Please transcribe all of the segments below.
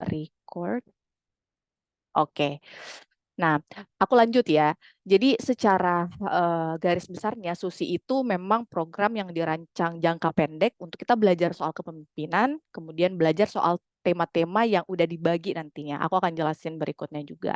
Record. Oke. Nah, aku lanjut ya. Jadi secara garis besarnya Susi itu memang program yang dirancang jangka pendek untuk kita belajar soal kepemimpinan, kemudian belajar soal tema-tema yang udah dibagi nantinya. Aku akan jelasin berikutnya juga.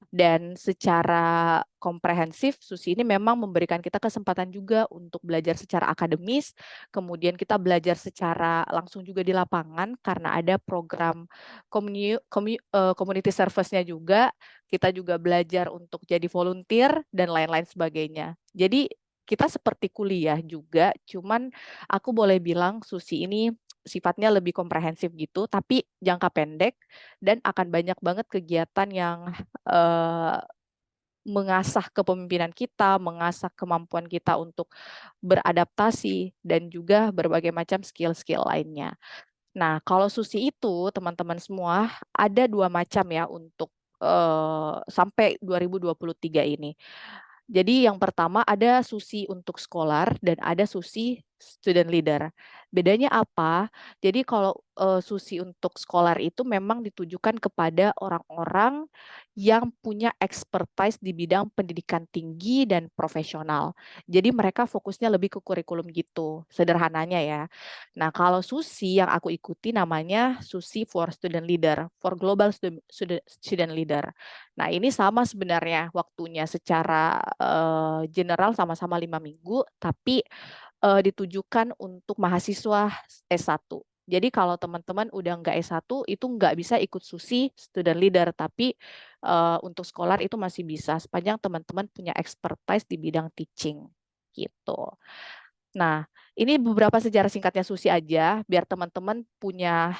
Dan secara komprehensif, Susi ini memang memberikan kita kesempatan juga untuk belajar secara akademis, kemudian kita belajar secara langsung juga di lapangan karena ada program community service-nya juga. Kita juga belajar untuk jadi volunteer dan lain-lain sebagainya. Jadi kita seperti kuliah juga, cuman aku boleh bilang Susi ini sifatnya lebih komprehensif gitu, tapi jangka pendek dan akan banyak banget kegiatan yang eh, mengasah kepemimpinan kita, mengasah kemampuan kita untuk beradaptasi dan juga berbagai macam skill-skill lainnya. Nah, kalau Susi itu teman-teman semua ada dua macam ya untuk sampai 2023 ini. Jadi yang pertama ada Susi untuk scholar dan ada Susi student leader. Bedanya apa? Jadi kalau Susi untuk scholar itu memang ditujukan kepada orang-orang yang punya expertise di bidang pendidikan tinggi dan profesional. Jadi mereka fokusnya lebih ke kurikulum gitu, sederhananya ya. Nah, kalau Susi yang aku ikuti namanya Susi for Student Leader, for Global Student Leader. Nah, ini sama sebenarnya waktunya secara general sama-sama 5 minggu, tapi ditujukan untuk mahasiswa S1. Jadi kalau teman-teman udah nggak S1, itu nggak bisa ikut Susi Student Leader, tapi untuk sekolah itu masih bisa, sepanjang teman-teman punya expertise di bidang teaching, gitu. Nah, ini beberapa sejarah singkatnya Susi aja, biar teman-teman punya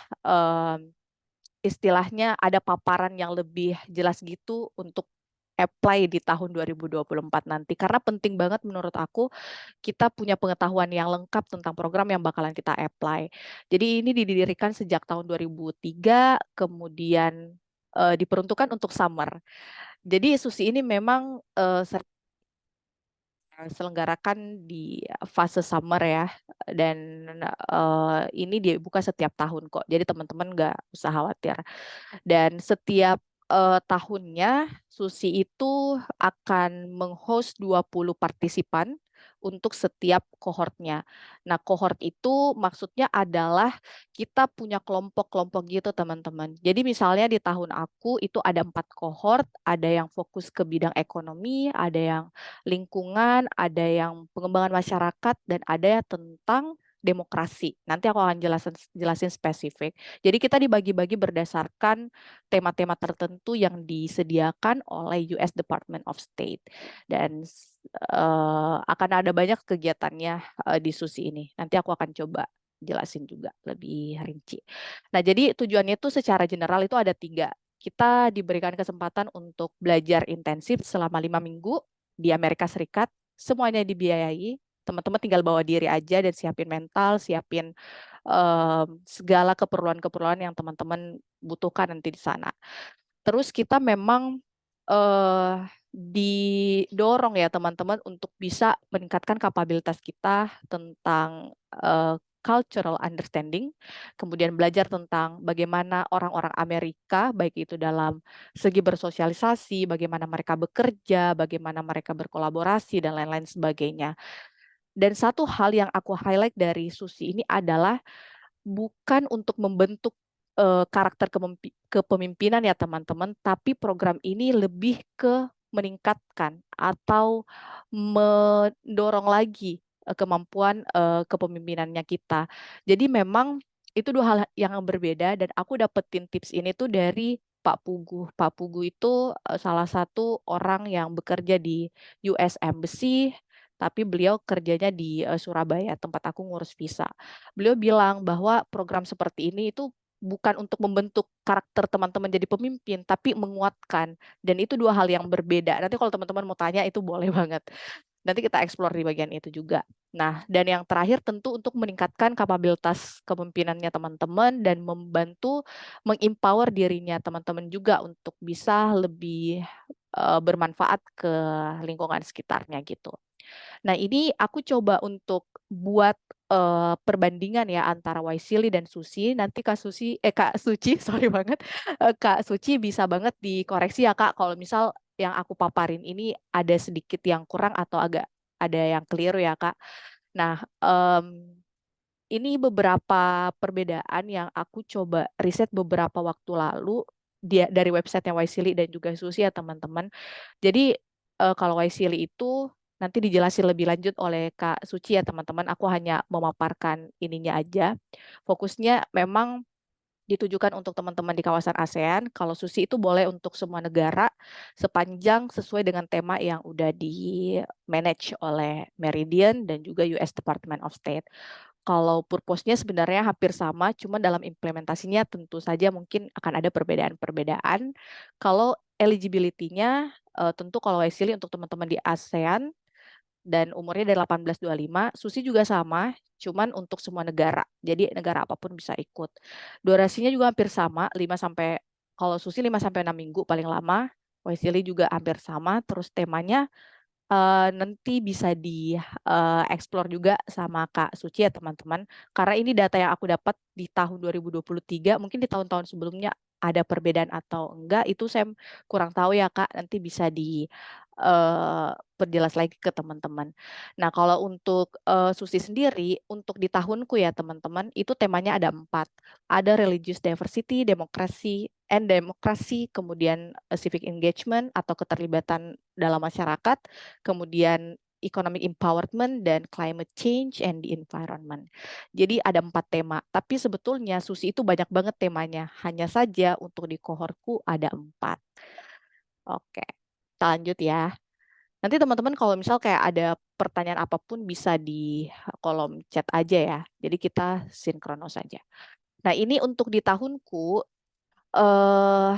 istilahnya ada paparan yang lebih jelas gitu untuk apply di tahun 2024 nanti. Karena penting banget menurut aku kita punya pengetahuan yang lengkap tentang program yang bakalan kita apply. Jadi ini didirikan sejak tahun 2003, kemudian diperuntukkan untuk summer. Jadi Susi ini memang selenggarakan di fase summer ya, dan ini dibuka setiap tahun kok. Jadi teman-teman nggak usah khawatir. Dan setiap tahunnya Susi itu akan menghost 20 partisipan untuk setiap kohortnya. Nah, kohort itu maksudnya adalah kita punya kelompok-kelompok gitu, teman-teman. Jadi misalnya di tahun aku itu ada 4 kohort, ada yang fokus ke bidang ekonomi, ada yang lingkungan, ada yang pengembangan masyarakat, dan ada tentang demokrasi. Nanti aku akan jelasin spesifik. Jadi kita dibagi-bagi berdasarkan tema-tema tertentu yang disediakan oleh US Department of State. Dan akan ada banyak kegiatannya di Susi ini. Nanti aku akan coba jelasin juga lebih rinci. Nah, jadi tujuannya itu secara general itu ada 3. Kita diberikan kesempatan untuk belajar intensif selama 5 minggu di Amerika Serikat. Semuanya dibiayai. Teman-teman tinggal bawa diri aja dan siapin mental, siapin segala keperluan-keperluan yang teman-teman butuhkan nanti di sana. Terus kita memang didorong ya teman-teman untuk bisa meningkatkan kapabilitas kita tentang cultural understanding, kemudian belajar tentang bagaimana orang-orang Amerika, baik itu dalam segi bersosialisasi, bagaimana mereka bekerja, bagaimana mereka berkolaborasi, dan lain-lain sebagainya. Dan satu hal yang aku highlight dari Susi ini adalah bukan untuk membentuk karakter kepemimpinan ya teman-teman, tapi program ini lebih ke meningkatkan atau mendorong lagi kemampuan kepemimpinannya kita. Jadi memang itu dua hal yang berbeda dan aku dapetin tips ini tuh dari Pak Pugu. Pak Pugu itu salah satu orang yang bekerja di US Embassy, tapi beliau kerjanya di Surabaya, tempat aku ngurus visa. Beliau bilang bahwa program seperti ini itu bukan untuk membentuk karakter teman-teman jadi pemimpin, tapi menguatkan. Dan itu dua hal yang berbeda. Nanti kalau teman-teman mau tanya, itu boleh banget. Nanti kita eksplor di bagian itu juga. Nah, dan yang terakhir tentu untuk meningkatkan kapabilitas kepemimpinannya teman-teman dan membantu mengempower dirinya teman-teman juga untuk bisa lebih bermanfaat ke lingkungan sekitarnya gitu. Nah, ini aku coba untuk buat perbandingan ya antara Waisili dan Susi. Nanti Kak Suci, sorry banget, Kak Suci bisa banget dikoreksi ya Kak, kalau misal yang aku paparin ini ada sedikit yang kurang atau agak ada yang keliru ya Kak. Nah, ini beberapa perbedaan yang aku coba riset beberapa waktu lalu dari websitenya Waisili dan juga Susi ya teman-teman. Jadi kalau Waisili itu nanti dijelasin lebih lanjut oleh Kak Suci ya teman-teman. Aku hanya memaparkan ininya aja. Fokusnya memang ditujukan untuk teman-teman di kawasan ASEAN. Kalau Susi itu boleh untuk semua negara sepanjang sesuai dengan tema yang udah di manage oleh Meridian dan juga US Department of State. Kalau purpose-nya sebenarnya hampir sama, cuma dalam implementasinya tentu saja mungkin akan ada perbedaan-perbedaan. Kalau eligibility-nya tentu kalau Waisili untuk teman-teman di ASEAN dan umurnya dari 18-25, Susi juga sama, cuman untuk semua negara. Jadi negara apapun bisa ikut. Durasinya juga hampir sama, 5 sampai kalau Susi 5 sampai 6 minggu paling lama, Waisili juga hampir sama, terus temanya nanti bisa di explore juga sama Kak Suci ya teman-teman. Karena ini data yang aku dapat di tahun 2023, mungkin di tahun-tahun sebelumnya ada perbedaan atau enggak, itu saya kurang tahu ya Kak, nanti bisa di perjelas lagi ke teman-teman. Nah kalau untuk Susi sendiri, untuk di tahunku ya teman-teman, itu temanya ada 4. Ada religious diversity, demokrasi, kemudian civic engagement atau keterlibatan dalam masyarakat, kemudian economic empowerment, dan climate change and the environment. Jadi ada 4 tema, tapi sebetulnya Susi itu banyak banget temanya. Hanya saja untuk di kohorku ada 4. Oke, kita lanjut ya. Nanti teman-teman kalau misal kayak ada pertanyaan apapun bisa di kolom chat aja ya. Jadi kita sinkronos saja. Nah ini untuk di tahunku, eh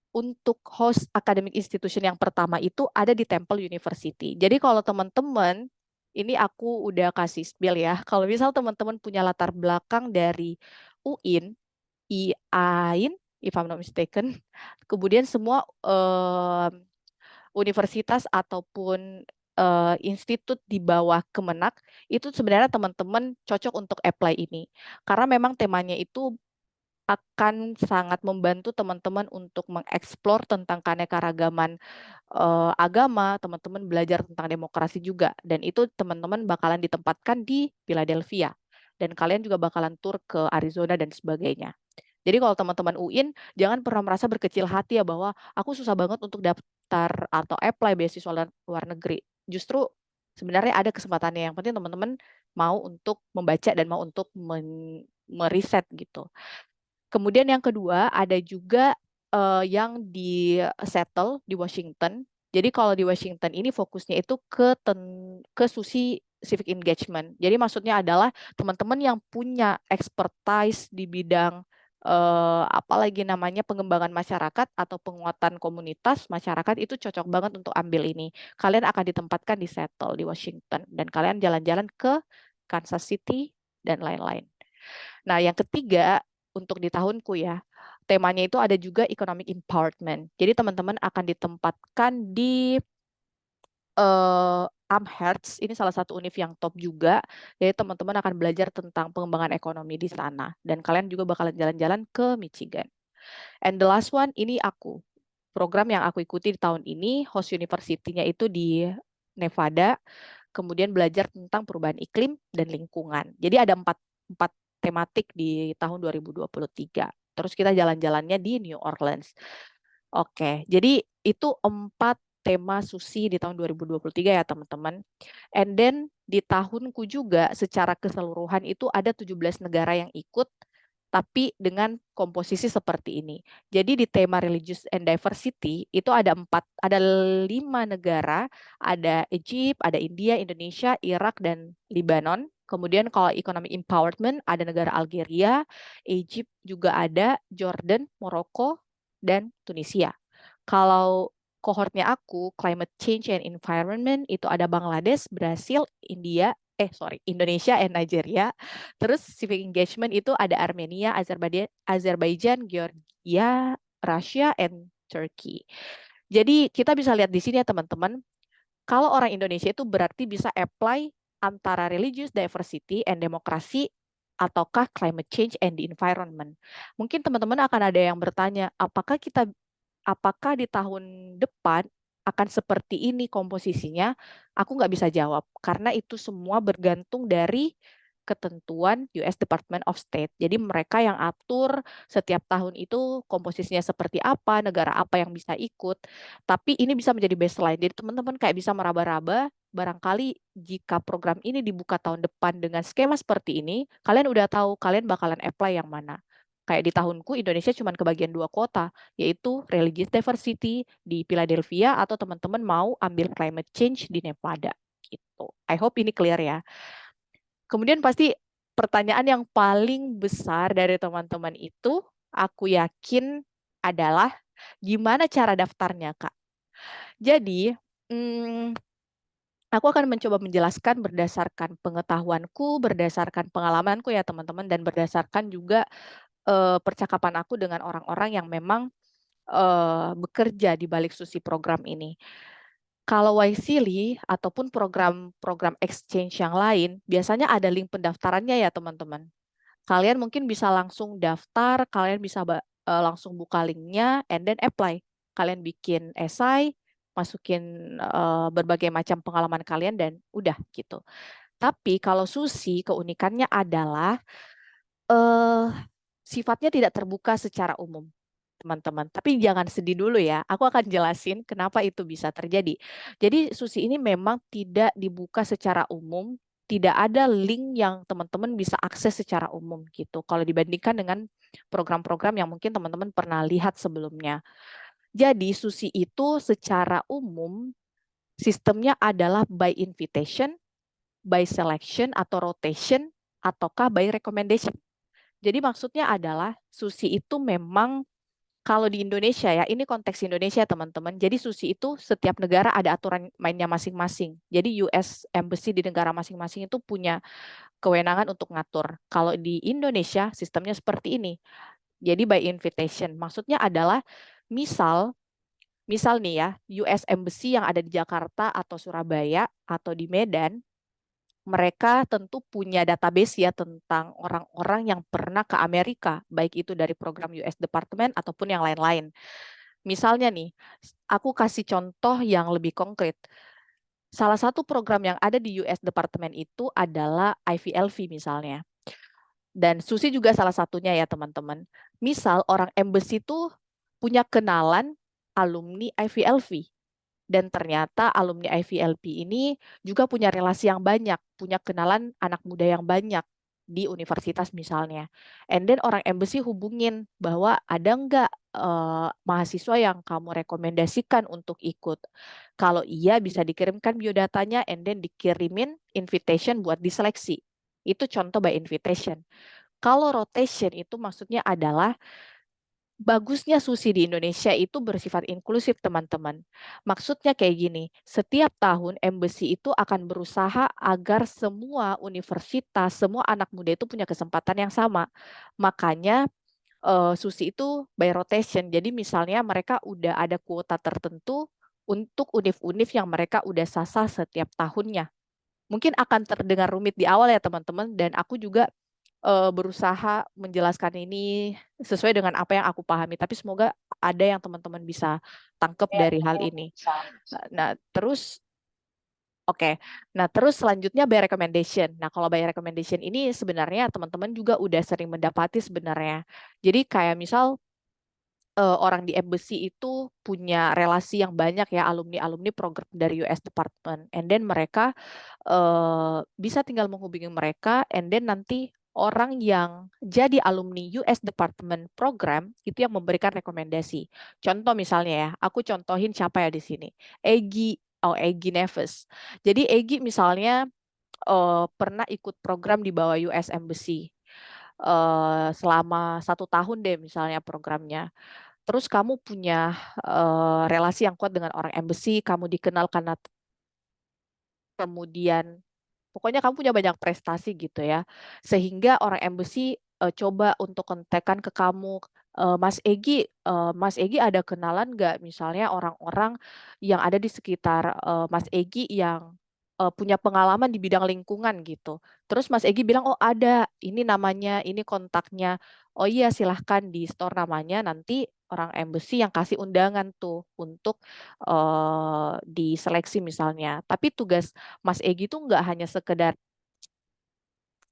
untuk host academic institution yang pertama itu ada di Temple University. Jadi kalau teman-teman, ini aku udah kasih spill ya. Kalau misal teman-teman punya latar belakang dari UIN, IAIN, if I'm not mistaken, kemudian semua universitas ataupun institut di bawah Kemenak, itu sebenarnya teman-teman cocok untuk apply ini. Karena memang temanya itu akan sangat membantu teman-teman untuk mengeksplor tentang keanekaragaman agama, teman-teman belajar tentang demokrasi juga. Dan itu teman-teman bakalan ditempatkan di Philadelphia. Dan kalian juga bakalan tur ke Arizona dan sebagainya. Jadi kalau teman-teman UIN, jangan pernah merasa berkecil hati ya bahwa aku susah banget untuk daftar atau apply beasiswa luar negeri. Justru sebenarnya ada kesempatannya. Yang penting teman-teman mau untuk membaca dan mau untuk meriset gitu. Kemudian yang kedua ada juga yang di settle di Washington. Jadi kalau di Washington ini fokusnya itu ke Susi civic engagement. Jadi maksudnya adalah teman-teman yang punya expertise di bidang apalagi namanya pengembangan masyarakat atau penguatan komunitas masyarakat itu cocok banget untuk ambil ini. Kalian akan ditempatkan di settle di Washington dan kalian jalan-jalan ke Kansas City dan lain-lain. Nah, yang ketiga untuk di tahunku ya, temanya itu ada juga economic empowerment. Jadi teman-teman akan ditempatkan di Amherst, ini salah satu univ yang top juga. Jadi teman-teman akan belajar tentang pengembangan ekonomi di sana. Dan kalian juga bakalan jalan-jalan ke Michigan. And the last one, ini aku. Program yang aku ikuti di tahun ini, host university-nya itu di Nevada. Kemudian belajar tentang perubahan iklim dan lingkungan. Jadi ada empat tematik di tahun 2023. Terus kita jalan-jalannya di New Orleans. Oke, jadi itu 4 tema Susi di tahun 2023 ya teman-teman. And then di tahunku juga secara keseluruhan itu ada 17 negara yang ikut, tapi dengan komposisi seperti ini. Jadi di tema Religious and Diversity itu ada 5 negara, ada Egypt, ada India, Indonesia, Irak, dan Lebanon. Kemudian kalau Economic Empowerment ada negara Algeria, Egypt juga ada, Jordan, Maroko, dan Tunisia. Kalau kohortnya aku, Climate Change and Environment, itu ada Bangladesh, Brasil, Indonesia and Nigeria. Terus Civic Engagement itu ada Armenia, Azerbaijan, Georgia, Russia, and Turkey. Jadi kita bisa lihat di sini ya teman-teman, kalau orang Indonesia itu berarti bisa apply antara religious diversity and demokrasi ataukah climate change and the environment. Mungkin teman-teman akan ada yang bertanya, apakah di tahun depan akan seperti ini komposisinya? Aku nggak bisa jawab, karena itu semua bergantung dari ketentuan US Department of State. Jadi mereka yang atur setiap tahun itu komposisinya seperti apa, negara apa yang bisa ikut. Tapi ini bisa menjadi baseline. Jadi teman-teman kayak bisa meraba-raba, barangkali jika program ini dibuka tahun depan dengan skema seperti ini, kalian udah tahu kalian bakalan apply yang mana. Kayak di tahunku Indonesia cuma kebagian 2 kota, yaitu religious diversity di Philadelphia atau teman-teman mau ambil climate change di Nevada gitu. I hope ini clear ya. Kemudian pasti pertanyaan yang paling besar dari teman-teman itu, aku yakin adalah gimana cara daftarnya, Kak? Jadi, aku akan mencoba menjelaskan berdasarkan pengetahuanku, berdasarkan pengalamanku ya teman-teman, dan berdasarkan juga percakapan aku dengan orang-orang yang memang bekerja di balik Susi program ini. Kalau YSEALI ataupun program-program exchange yang lain, biasanya ada link pendaftarannya ya teman-teman. Kalian mungkin bisa langsung daftar, kalian bisa langsung buka linknya, and then apply. Kalian bikin esai, masukin berbagai macam pengalaman kalian, dan udah gitu. Tapi kalau Susi, keunikannya adalah sifatnya tidak terbuka secara umum, teman-teman. Tapi jangan sedih dulu ya. Aku akan jelasin kenapa itu bisa terjadi. Jadi Susi ini memang tidak dibuka secara umum, tidak ada link yang teman-teman bisa akses secara umum gitu. Kalau dibandingkan dengan program-program yang mungkin teman-teman pernah lihat sebelumnya. Jadi Susi itu secara umum sistemnya adalah by invitation, by selection atau rotation, ataukah by recommendation. Jadi maksudnya adalah Susi itu memang kalau di Indonesia ya, ini konteks Indonesia teman-teman. Jadi Susi itu setiap negara ada aturan mainnya masing-masing. Jadi US Embassy di negara masing-masing itu punya kewenangan untuk ngatur. Kalau di Indonesia sistemnya seperti ini. Jadi by invitation. Maksudnya adalah misal nih ya, US Embassy yang ada di Jakarta atau Surabaya atau di Medan, mereka tentu punya database ya tentang orang-orang yang pernah ke Amerika, baik itu dari program US Department ataupun yang lain-lain. Misalnya nih, aku kasih contoh yang lebih konkret. Salah satu program yang ada di US Department itu adalah IVLV misalnya. Dan Susi juga salah satunya ya teman-teman. Misal orang embassy itu punya kenalan alumni IVLV. Dan ternyata alumni IVLP ini juga punya relasi yang banyak, punya kenalan anak muda yang banyak di universitas misalnya. And then orang embassy hubungin bahwa ada nggak mahasiswa yang kamu rekomendasikan untuk ikut. Kalau iya bisa dikirimkan biodatanya and then dikirimin invitation buat diseleksi. Itu contoh by invitation. Kalau rotation itu maksudnya adalah bagusnya Susi di Indonesia itu bersifat inklusif, teman-teman. Maksudnya kayak gini, setiap tahun Embassy itu akan berusaha agar semua universitas, semua anak muda itu punya kesempatan yang sama. Makanya Susi itu by rotation. Jadi misalnya mereka udah ada kuota tertentu untuk univ-univ yang mereka udah sasar setiap tahunnya. Mungkin akan terdengar rumit di awal ya teman-teman, dan aku juga berusaha menjelaskan ini sesuai dengan apa yang aku pahami. Tapi semoga ada yang teman-teman bisa tangkap dari hal ini. Nah, terus oke. Nah, terus selanjutnya by recommendation. Nah, kalau by recommendation ini sebenarnya teman-teman juga udah sering mendapati sebenarnya. Jadi kayak misal orang di embassy itu punya relasi yang banyak ya alumni-alumni program dari US Department. And then mereka bisa tinggal menghubungi mereka and then nanti orang yang jadi alumni US Department Program itu yang memberikan rekomendasi. Contoh misalnya ya, aku contohin siapa ya di sini. Egy Neves. Jadi Egy misalnya pernah ikut program di bawah US Embassy selama 1 tahun deh misalnya programnya. Terus kamu punya relasi yang kuat dengan orang embassy, kamu dikenal karena kemudian pokoknya kamu punya banyak prestasi gitu ya. Sehingga orang embassy coba untuk kontekan ke kamu, Mas Egi ada kenalan nggak misalnya orang-orang yang ada di sekitar Mas Egi yang punya pengalaman di bidang lingkungan gitu. Terus Mas Egi bilang, oh ada, ini namanya, ini kontaknya. Oh iya silahkan di store namanya, nanti orang embassy yang kasih undangan tuh untuk diseleksi misalnya. Tapi tugas Mas Egi tuh nggak hanya sekedar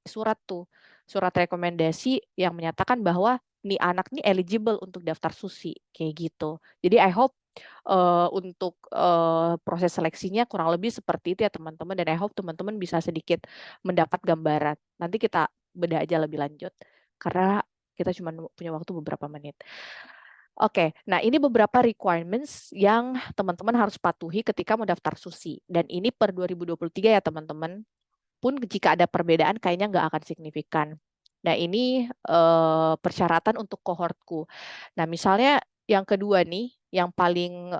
surat tuh, surat rekomendasi yang menyatakan bahwa nih anak nih eligible untuk daftar SUSI, kayak gitu. Jadi I hope untuk proses seleksinya kurang lebih seperti itu ya teman-teman, dan I hope teman-teman bisa sedikit mendapat gambaran. Nanti kita bedah aja lebih lanjut, karena kita cuma punya waktu beberapa menit. Oke, nah ini beberapa requirements yang teman-teman harus patuhi ketika mau daftar SUSI. Dan ini per 2023 ya teman-teman. Pun jika ada perbedaan kayaknya nggak akan signifikan. Nah ini persyaratan untuk kohortku. Nah misalnya yang kedua nih, yang paling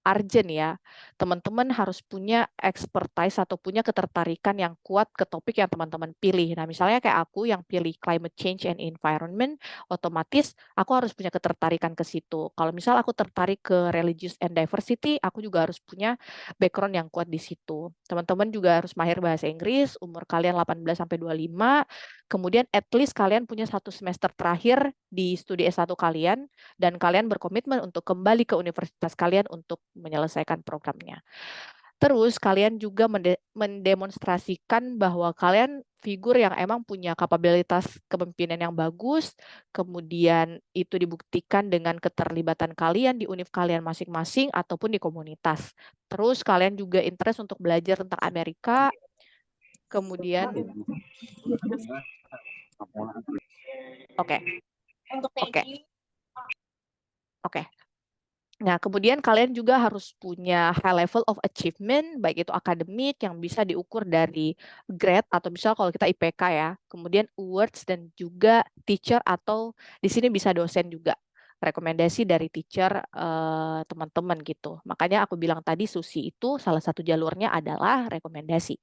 urgent ya, teman-teman harus punya expertise atau punya ketertarikan yang kuat ke topik yang teman-teman pilih. Nah misalnya kayak aku yang pilih climate change and environment, otomatis aku harus punya ketertarikan ke situ. Kalau misal aku tertarik ke religious and diversity, aku juga harus punya background yang kuat di situ. Teman-teman juga harus mahir bahasa Inggris, umur kalian 18-25, kemudian at least kalian punya 1 semester terakhir di studi S1 kalian, dan kalian berkomitmen untuk kembali ke universitas kalian untuk menyelesaikan programnya. Terus kalian juga mendemonstrasikan bahwa kalian figur yang emang punya kapabilitas kepemimpinan yang bagus, kemudian itu dibuktikan dengan keterlibatan kalian di univ kalian masing-masing ataupun di komunitas. Terus kalian juga interest untuk belajar tentang Amerika, kemudian oke. Nah, kemudian kalian juga harus punya high level of achievement, baik itu akademik yang bisa diukur dari grade atau misal kalau kita IPK ya, kemudian awards dan juga teacher atau di sini bisa dosen juga. Rekomendasi dari teacher teman-teman gitu. Makanya aku bilang tadi SUSI itu salah satu jalurnya adalah rekomendasi.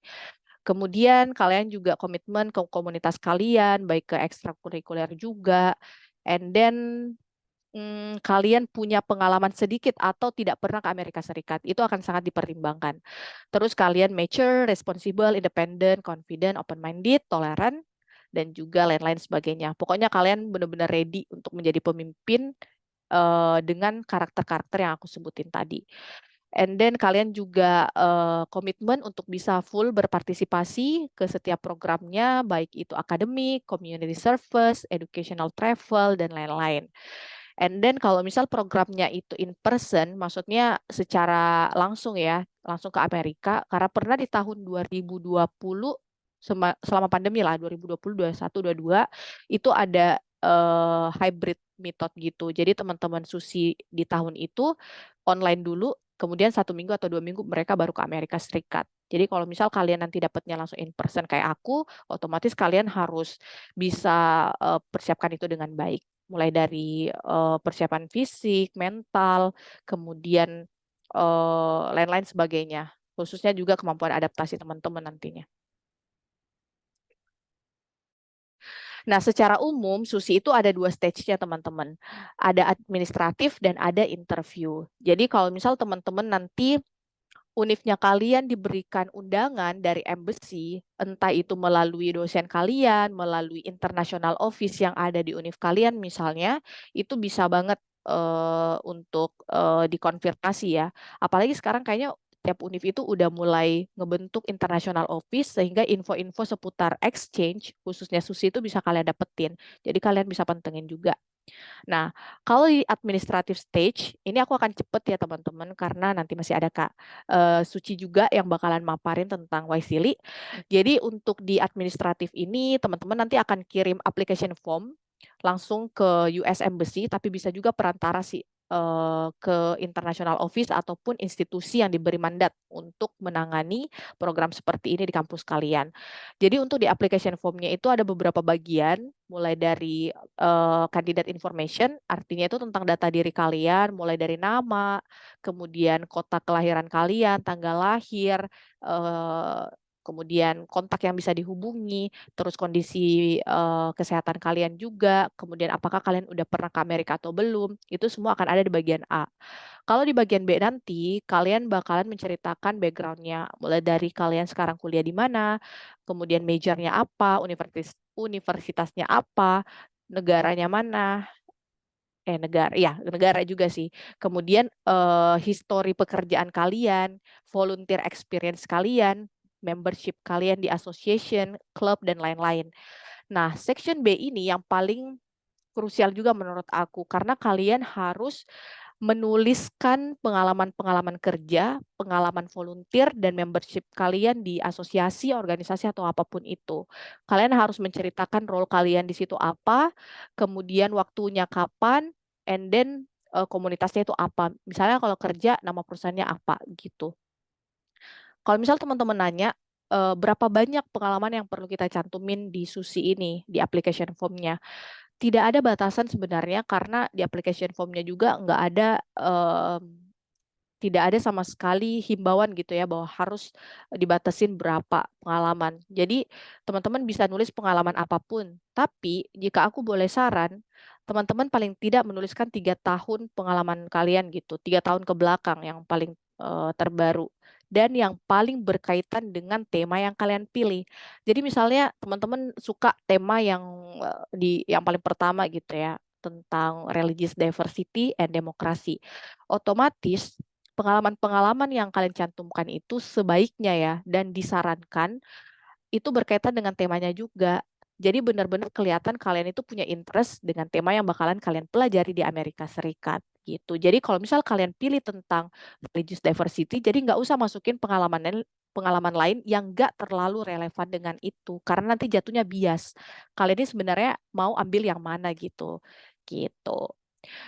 Kemudian kalian juga komitmen ke komunitas kalian, baik ke ekstrakurikuler juga. And then kalian punya pengalaman sedikit atau tidak pernah ke Amerika Serikat, itu akan sangat dipertimbangkan. Terus kalian mature, responsible, independent, confident, open-minded, tolerant, dan juga lain-lain sebagainya. Pokoknya kalian benar-benar ready untuk menjadi pemimpin dengan karakter-karakter yang aku sebutin tadi. And then kalian juga komitmen untuk bisa full berpartisipasi ke setiap programnya, baik itu akademik, community service, educational travel, dan lain-lain. And then kalau misal programnya itu in person, maksudnya secara langsung ya, langsung ke Amerika, karena pernah di tahun 2020, selama pandemi lah, 2020, 2021, 2022, itu ada hybrid method gitu. Jadi teman-teman SUSI di tahun itu online dulu, kemudian 1 minggu atau 2 minggu mereka baru ke Amerika Serikat. Jadi kalau misal kalian nanti dapatnya langsung in person kayak aku, otomatis kalian harus bisa persiapkan itu dengan baik. Mulai dari persiapan fisik, mental, kemudian lain-lain sebagainya. Khususnya juga kemampuan adaptasi teman-teman nantinya. Nah, secara umum SUSI itu ada 2 stage-nya teman-teman. Ada administratif dan ada interview. Jadi kalau misal teman-teman nanti univnya kalian diberikan undangan dari embassy, entah itu melalui dosen kalian, melalui international office yang ada di univ kalian misalnya, itu bisa banget untuk dikonfirmasi ya. Apalagi sekarang kayaknya tiap univ itu udah mulai ngebentuk international office sehingga info-info seputar exchange, khususnya SUSI itu bisa kalian dapetin. Jadi kalian bisa pantengin juga. Nah, kalau di administrative stage, ini aku akan cepet ya teman-teman, karena nanti masih ada Kak Suci juga yang bakalan maparin tentang Waisili. Jadi untuk di administratif ini, teman-teman nanti akan kirim application form langsung ke US Embassy, tapi bisa juga perantara sih ke international office ataupun institusi yang diberi mandat untuk menangani program seperti ini di kampus kalian. Jadi untuk di application formnya itu ada beberapa bagian, mulai dari candidate information, artinya itu tentang data diri kalian, mulai dari nama, kemudian kota kelahiran kalian, tanggal lahir, kemudian kontak yang bisa dihubungi, terus kondisi kesehatan kalian juga, kemudian apakah kalian udah pernah ke Amerika atau belum, itu semua akan ada di bagian A. Kalau di bagian B nanti, kalian bakalan menceritakan background-nya, mulai dari kalian sekarang kuliah di mana, kemudian majornya apa, universitasnya apa, negaranya mana, negara juga sih. Kemudian history pekerjaan kalian, volunteer experience kalian, membership kalian di association, club dan lain-lain. Nah, section B ini yang paling krusial juga menurut aku karena kalian harus menuliskan pengalaman-pengalaman kerja, pengalaman volunteer dan membership kalian di asosiasi, organisasi atau apapun itu. Kalian harus menceritakan role kalian di situ apa, kemudian waktunya kapan, and then komunitasnya itu apa. Misalnya kalau kerja nama perusahaannya apa gitu. Kalau misal teman-teman nanya berapa banyak pengalaman yang perlu kita cantumin di Susi ini, di application form-nya. Tidak ada batasan sebenarnya karena di application form-nya juga nggak ada tidak ada sama sekali himbauan gitu ya bahwa harus dibatasin berapa pengalaman. Jadi teman-teman bisa nulis pengalaman apapun. Tapi jika aku boleh saran, teman-teman paling tidak menuliskan 3 tahun pengalaman kalian gitu, 3 tahun ke belakang yang paling terbaru dan yang paling berkaitan dengan tema yang kalian pilih. Jadi misalnya teman-teman suka tema yang yang paling pertama gitu ya tentang religious diversity and demokrasi. Otomatis pengalaman-pengalaman yang kalian cantumkan itu sebaiknya ya dan disarankan itu berkaitan dengan temanya juga. Jadi benar-benar kelihatan kalian itu punya interest dengan tema yang bakalan kalian pelajari di Amerika Serikat gitu. Jadi kalau misal kalian pilih tentang religious diversity, jadi nggak usah masukin pengalaman lain yang nggak terlalu relevan dengan itu karena nanti jatuhnya bias. Kalian ini sebenarnya mau ambil yang mana gitu. Gitu.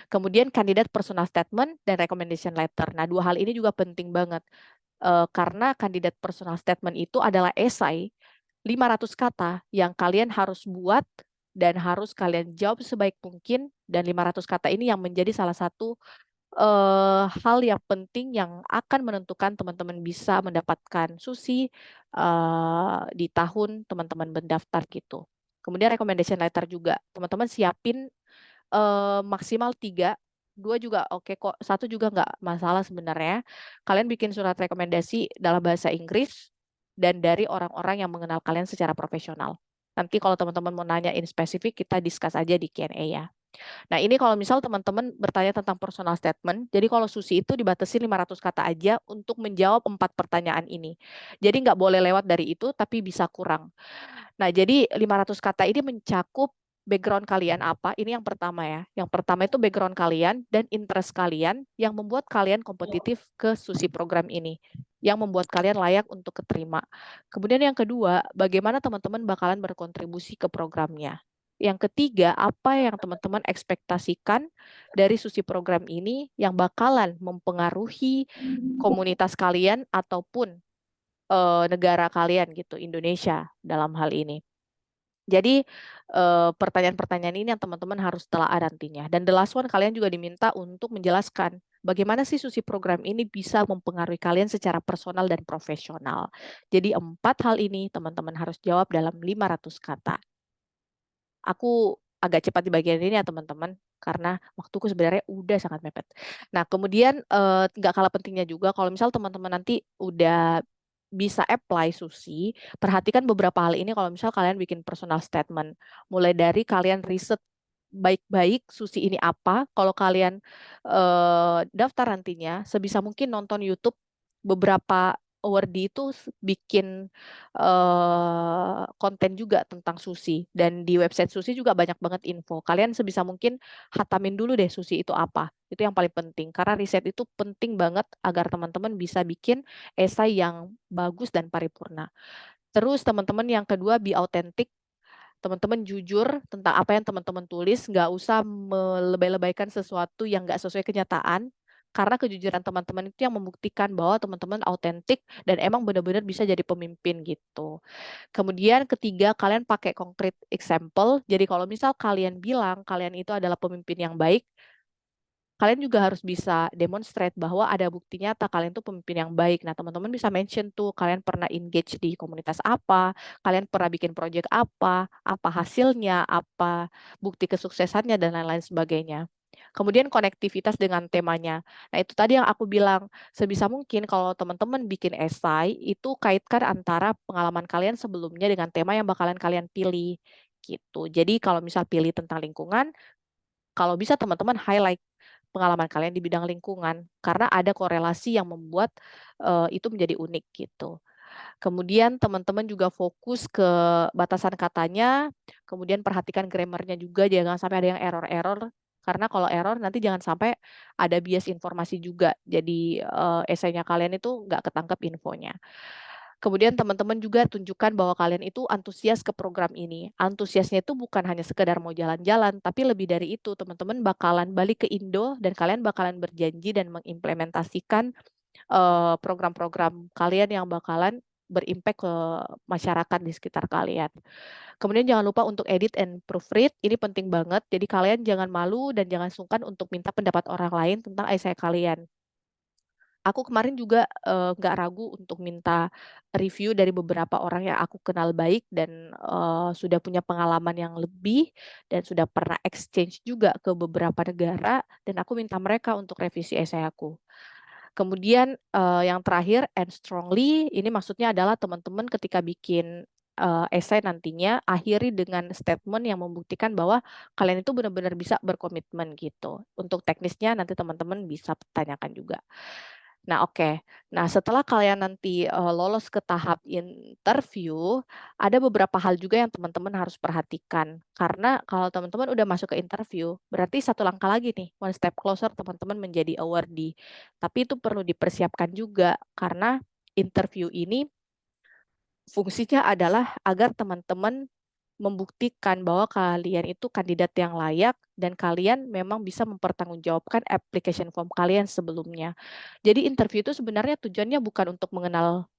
Kemudian kandidat personal statement dan recommendation letter. Nah, dua hal ini juga penting banget. Karena kandidat personal statement itu adalah esai 500 kata yang kalian harus buat dan harus kalian jawab sebaik mungkin dan 500 kata ini yang menjadi salah satu hal yang penting yang akan menentukan teman-teman bisa mendapatkan Susi di tahun teman-teman mendaftar gitu. Kemudian recommendation letter juga. Teman-teman siapin maksimal 3, 2 juga oke kok, 1 juga nggak masalah sebenarnya. Kalian bikin surat rekomendasi dalam bahasa Inggris dan dari orang-orang yang mengenal kalian secara profesional. Nanti kalau teman-teman mau nanya in spesifik, kita discuss aja di Q&A ya. Nah, ini kalau misal teman-teman bertanya tentang personal statement, jadi kalau Susi itu dibatasi 500 kata aja untuk menjawab 4 pertanyaan ini. Jadi nggak boleh lewat dari itu, tapi bisa kurang. Nah, jadi 500 kata ini mencakup background kalian apa, ini yang pertama ya. Yang pertama itu background kalian dan interest kalian yang membuat kalian kompetitif ke Susi program ini, yang membuat kalian layak untuk keterima. Kemudian yang kedua, bagaimana teman-teman bakalan berkontribusi ke programnya. Yang ketiga, apa yang teman-teman ekspektasikan dari Susi program ini yang bakalan mempengaruhi komunitas kalian ataupun negara kalian gitu, Indonesia dalam hal ini. Jadi pertanyaan-pertanyaan ini yang teman-teman harus telah nantinya. Dan the last one kalian juga diminta untuk menjelaskan bagaimana sih Susi program ini bisa mempengaruhi kalian secara personal dan profesional. Jadi 4 hal ini teman-teman harus jawab dalam 500 kata. Aku agak cepat di bagian ini ya teman-teman, karena waktuku sebenarnya udah sangat mepet. Nah kemudian nggak kalah pentingnya juga kalau misal teman-teman nanti udah bisa apply Susi, perhatikan beberapa hal ini kalau misal kalian bikin personal statement. Mulai dari kalian riset baik-baik Susi ini apa, kalau kalian daftar nantinya, sebisa mungkin nonton YouTube beberapa awardee itu bikin konten juga tentang Susi. Dan di website Susi juga banyak banget info. Kalian sebisa mungkin hatamin dulu deh Susi itu apa. Itu yang paling penting. Karena riset itu penting banget agar teman-teman bisa bikin esai yang bagus dan paripurna. Terus teman-teman yang kedua, be authentic. Teman-teman jujur tentang apa yang teman-teman tulis, nggak usah melebay-lebaykan sesuatu yang nggak sesuai kenyataan, karena kejujuran teman-teman itu yang membuktikan bahwa teman-teman autentik dan emang benar-benar bisa jadi pemimpin gitu. Kemudian ketiga, kalian pakai concrete example. Jadi kalau misal kalian bilang kalian itu adalah pemimpin yang baik, kalian juga harus bisa demonstrate bahwa ada bukti nyata kalian tuh pemimpin yang baik. Nah, teman-teman bisa mention tuh kalian pernah engage di komunitas apa, kalian pernah bikin project apa hasilnya, apa bukti kesuksesannya dan lain-lain sebagainya. Kemudian konektivitas dengan temanya. Nah, itu tadi yang aku bilang, sebisa mungkin kalau teman-teman bikin esai, itu kaitkan antara pengalaman kalian sebelumnya dengan tema yang bakalan kalian pilih, gitu. Jadi kalau misal pilih tentang lingkungan, kalau bisa teman-teman highlight pengalaman kalian di bidang lingkungan, karena ada korelasi yang membuat, itu menjadi unik, gitu. Kemudian teman-teman juga fokus ke batasan katanya, kemudian perhatikan grammarnya juga, jangan sampai ada yang error-error, karena kalau error nanti jangan sampai ada bias informasi juga. Jadi, esainya kalian itu nggak ketangkep infonya. Kemudian teman-teman juga tunjukkan bahwa kalian itu antusias ke program ini. Antusiasnya itu bukan hanya sekedar mau jalan-jalan, tapi lebih dari itu, teman-teman bakalan balik ke Indo dan kalian bakalan berjanji dan mengimplementasikan program-program kalian yang bakalan berimpact ke masyarakat di sekitar kalian. Kemudian jangan lupa untuk edit and proofread, ini penting banget. Jadi kalian jangan malu dan jangan sungkan untuk minta pendapat orang lain tentang esai kalian. Aku kemarin juga, nggak ragu untuk minta review dari beberapa orang yang aku kenal baik dan, sudah punya pengalaman yang lebih dan sudah pernah exchange juga ke beberapa negara dan aku minta mereka untuk revisi esai aku. Kemudian, yang terakhir and strongly, ini maksudnya adalah teman-teman ketika bikin, esai nantinya, akhiri dengan statement yang membuktikan bahwa kalian itu benar-benar bisa berkomitmen gitu. Untuk teknisnya nanti teman-teman bisa tanyakan juga. Nah, oke. Nah, setelah kalian nanti, lolos ke tahap interview, ada beberapa hal juga yang teman-teman harus perhatikan. Karena kalau teman-teman udah masuk ke interview, berarti satu langkah lagi nih, one step closer teman-teman menjadi awardee. Tapi itu perlu dipersiapkan juga, karena interview ini fungsinya adalah agar teman-teman membuktikan bahwa kalian itu kandidat yang layak dan kalian memang bisa mempertanggungjawabkan application form kalian sebelumnya. Jadi interview itu sebenarnya tujuannya bukan untuk mengenal,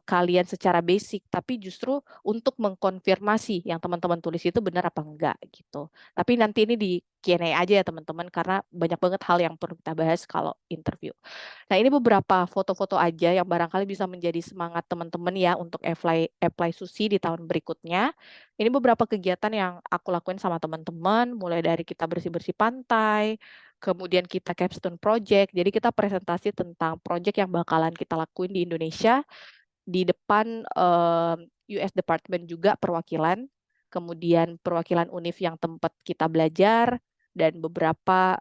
kalian secara basic, tapi justru untuk mengkonfirmasi yang teman-teman tulis itu benar apa enggak, gitu. Tapi nanti ini di Q&A aja ya teman-teman, karena banyak banget hal yang perlu kita bahas kalau interview. Nah, ini beberapa foto-foto aja yang barangkali bisa menjadi semangat teman-teman ya untuk apply apply Susi di tahun berikutnya. Ini beberapa kegiatan yang aku lakuin sama teman-teman, mulai dari kita bersih-bersih pantai, kemudian kita capstone project. Jadi kita presentasi tentang project yang bakalan kita lakuin di Indonesia, di depan US Department juga perwakilan, kemudian perwakilan UNIF yang tempat kita belajar, dan beberapa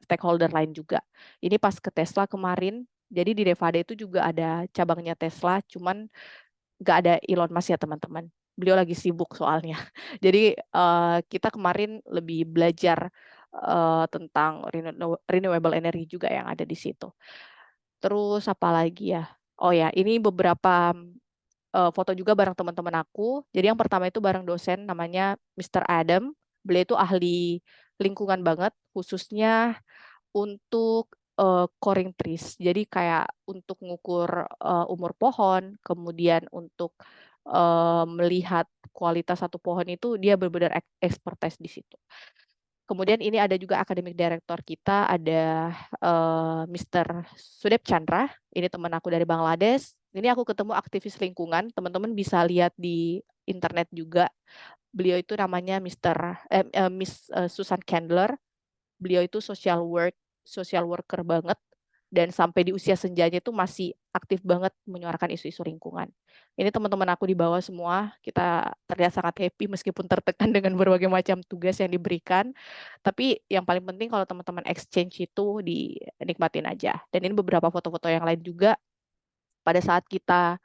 stakeholder lain juga. Ini pas ke Tesla kemarin, jadi di Nevada itu juga ada cabangnya Tesla, cuman nggak ada Elon Musk ya teman-teman. Beliau lagi sibuk soalnya. Jadi kita kemarin lebih belajar tentang renewable energy juga yang ada di situ. Terus apa lagi ya? Oh ya, ini beberapa foto juga bareng teman-teman aku. Jadi yang pertama itu bareng dosen namanya Mr. Adam. Beliau itu ahli lingkungan banget, khususnya untuk coring trees. Jadi kayak untuk ngukur umur pohon, kemudian untuk melihat kualitas satu pohon itu dia benar-benar expertise di situ. Kemudian ini ada juga akademik director kita, ada Mr. Sudep Chandra, ini teman aku dari Bangladesh. Ini aku ketemu aktivis lingkungan, teman-teman bisa lihat di internet juga. Beliau itu namanya Miss Susan Candler. Beliau itu social worker banget dan sampai di usia senjanya itu masih aktif banget menyuarakan isu-isu lingkungan. Ini teman-teman aku di bawah semua, kita terlihat sangat happy meskipun tertekan dengan berbagai macam tugas yang diberikan. Tapi yang paling penting kalau teman-teman exchange itu dinikmatin aja. Dan ini beberapa foto-foto yang lain juga pada saat kita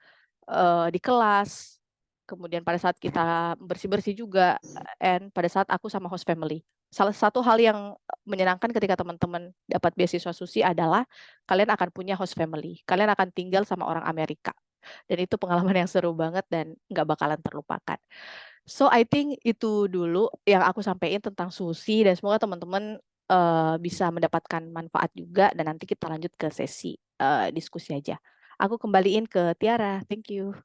di kelas, kemudian pada saat kita bersih-bersih juga, and pada saat aku sama host family. Salah satu hal yang menyenangkan ketika teman-teman dapat beasiswa Susi adalah kalian akan punya host family. Kalian akan tinggal sama orang Amerika. Dan itu pengalaman yang seru banget dan nggak bakalan terlupakan. So I think itu dulu yang aku sampaikan tentang Susi dan semoga teman-teman bisa mendapatkan manfaat juga dan nanti kita lanjut ke sesi diskusi aja. Aku kembaliin ke Tiara. Thank you.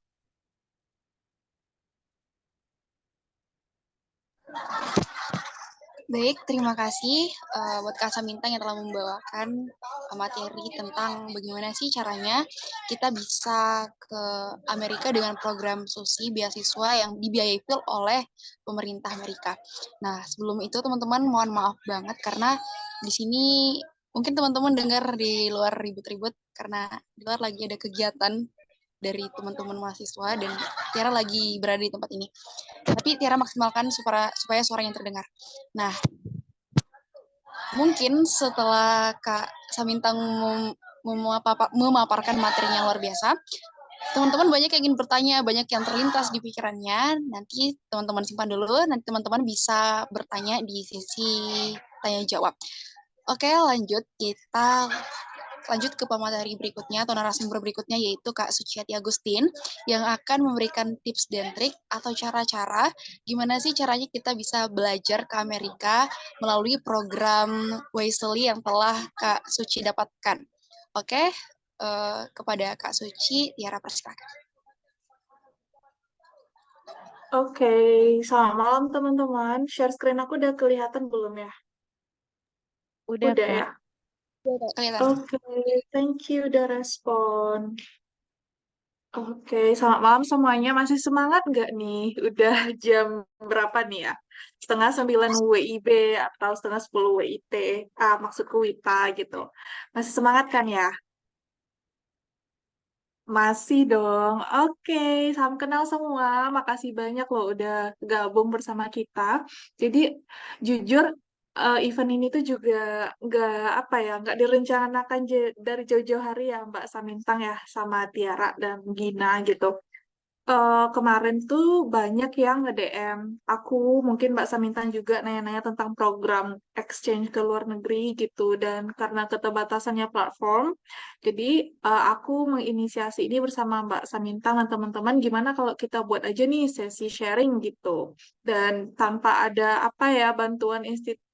Baik, terima kasih buat Kak Samintang yang telah membawakan materi tentang bagaimana sih caranya kita bisa ke Amerika dengan program SUSI beasiswa yang dibiayai full oleh pemerintah Amerika. Nah, sebelum itu teman-teman mohon maaf banget karena di sini mungkin teman-teman dengar di luar ribut-ribut karena di luar lagi ada kegiatan dari teman-teman mahasiswa dan Tiara lagi berada di tempat ini. Tapi Tiara maksimalkan supaya suaranya terdengar. Nah, mungkin setelah Kak Samintang memaparkan materinya luar biasa, teman-teman banyak yang ingin bertanya, banyak yang terlintas di pikirannya. Nanti teman-teman simpan dulu, nanti teman-teman bisa bertanya di sesi tanya jawab. Oke, lanjut ke pemateri berikutnya atau narasumber berikutnya yaitu Kak Suciati Agustin yang akan memberikan tips dan trik atau cara-cara gimana sih caranya kita bisa belajar ke Amerika melalui program Wisely yang telah Kak Suci dapatkan. Oke, kepada Kak Suci, Tiara persilakan. Oke, selamat malam teman-teman. Share screen aku udah kelihatan belum ya? Udah, Udah Kak. ya? Kelihatan. Oke, thank you udah respon. Oke, selamat malam semuanya. Masih semangat nggak nih? Udah jam berapa nih ya? Setengah 9 WIB atau setengah 10 WIT. Maksudku WITA gitu. Masih semangat kan ya? Masih dong. Oke, salam kenal semua. Makasih banyak loh udah gabung bersama kita. Jadi jujur event ini tuh juga nggak apa ya, nggak direncanakan dari jauh-jauh hari ya Mbak Samintang ya sama Tiara dan Gina gitu. Kemarin tuh banyak yang nge-DM aku, mungkin Mbak Samintan juga nanya-nanya tentang program exchange ke luar negeri gitu. Dan karena keterbatasannya platform, jadi aku menginisiasi ini bersama Mbak Samintang dan teman-teman, gimana kalau kita buat aja nih sesi sharing gitu. Dan tanpa ada apa ya bantuan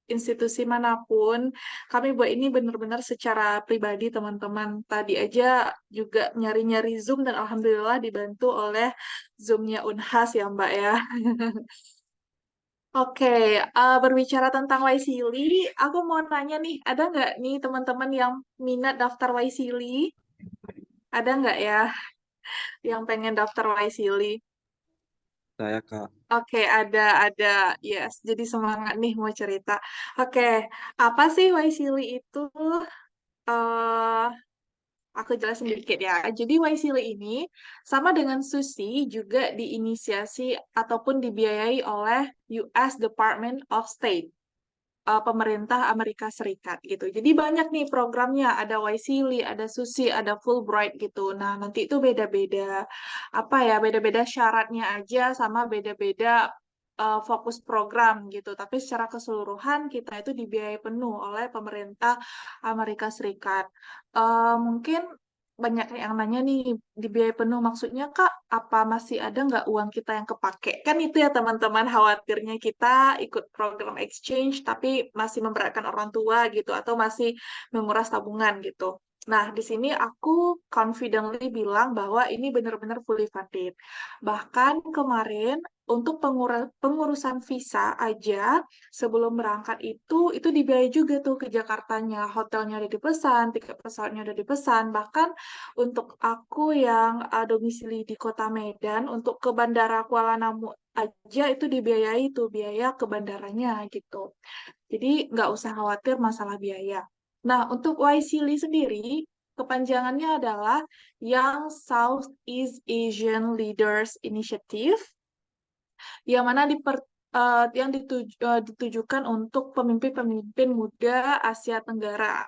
institusi manapun, kami buat ini benar-benar secara pribadi teman-teman. Tadi aja juga nyari-nyari Zoom dan alhamdulillah dibantu oleh Zoom-nya Unhas ya Mbak ya. Oke, berbicara tentang Waisili, aku mau nanya nih, ada nggak nih teman-teman yang minat daftar Waisili? Ada nggak ya yang pengen daftar Waisili? Saya Kak. Oke, ada, yes. Jadi semangat nih mau cerita. Oke, apa sih Waisili itu? eh Aku jelasin sedikit ya. Jadi Waisili ini sama dengan Susi juga diinisiasi ataupun dibiayai oleh US Department of State, pemerintah Amerika Serikat gitu. Jadi banyak nih programnya, ada Waisili, ada Susi, ada Fulbright gitu. Nah, nanti itu beda-beda apa ya, beda-beda syaratnya aja sama beda-beda fokus program gitu. Tapi secara keseluruhan kita itu dibiayai penuh oleh pemerintah Amerika Serikat. Mungkin banyak yang nanya nih, dibiayai penuh maksudnya Kak, apa masih ada nggak uang kita yang kepake? Kan itu ya teman-teman, khawatirnya kita ikut program exchange tapi masih memberatkan orang tua gitu atau masih menguras tabungan gitu. Nah, di sini aku confidently bilang bahwa ini benar-benar fully funded. Bahkan kemarin untuk pengurusan visa aja sebelum berangkat itu dibiayai juga tuh ke Jakartanya, hotelnya udah dipesan, tiket pesawatnya udah dipesan. Bahkan untuk aku yang domisili di Kota Medan, untuk ke Bandara Kuala Namu aja itu dibiayai tuh biaya ke bandaranya gitu. Jadi nggak usah khawatir masalah biaya. Nah, untuk YSEALI sendiri, kepanjangannya adalah Young Southeast Asian Leaders Initiative, yang mana ditujukan untuk pemimpin-pemimpin muda Asia Tenggara.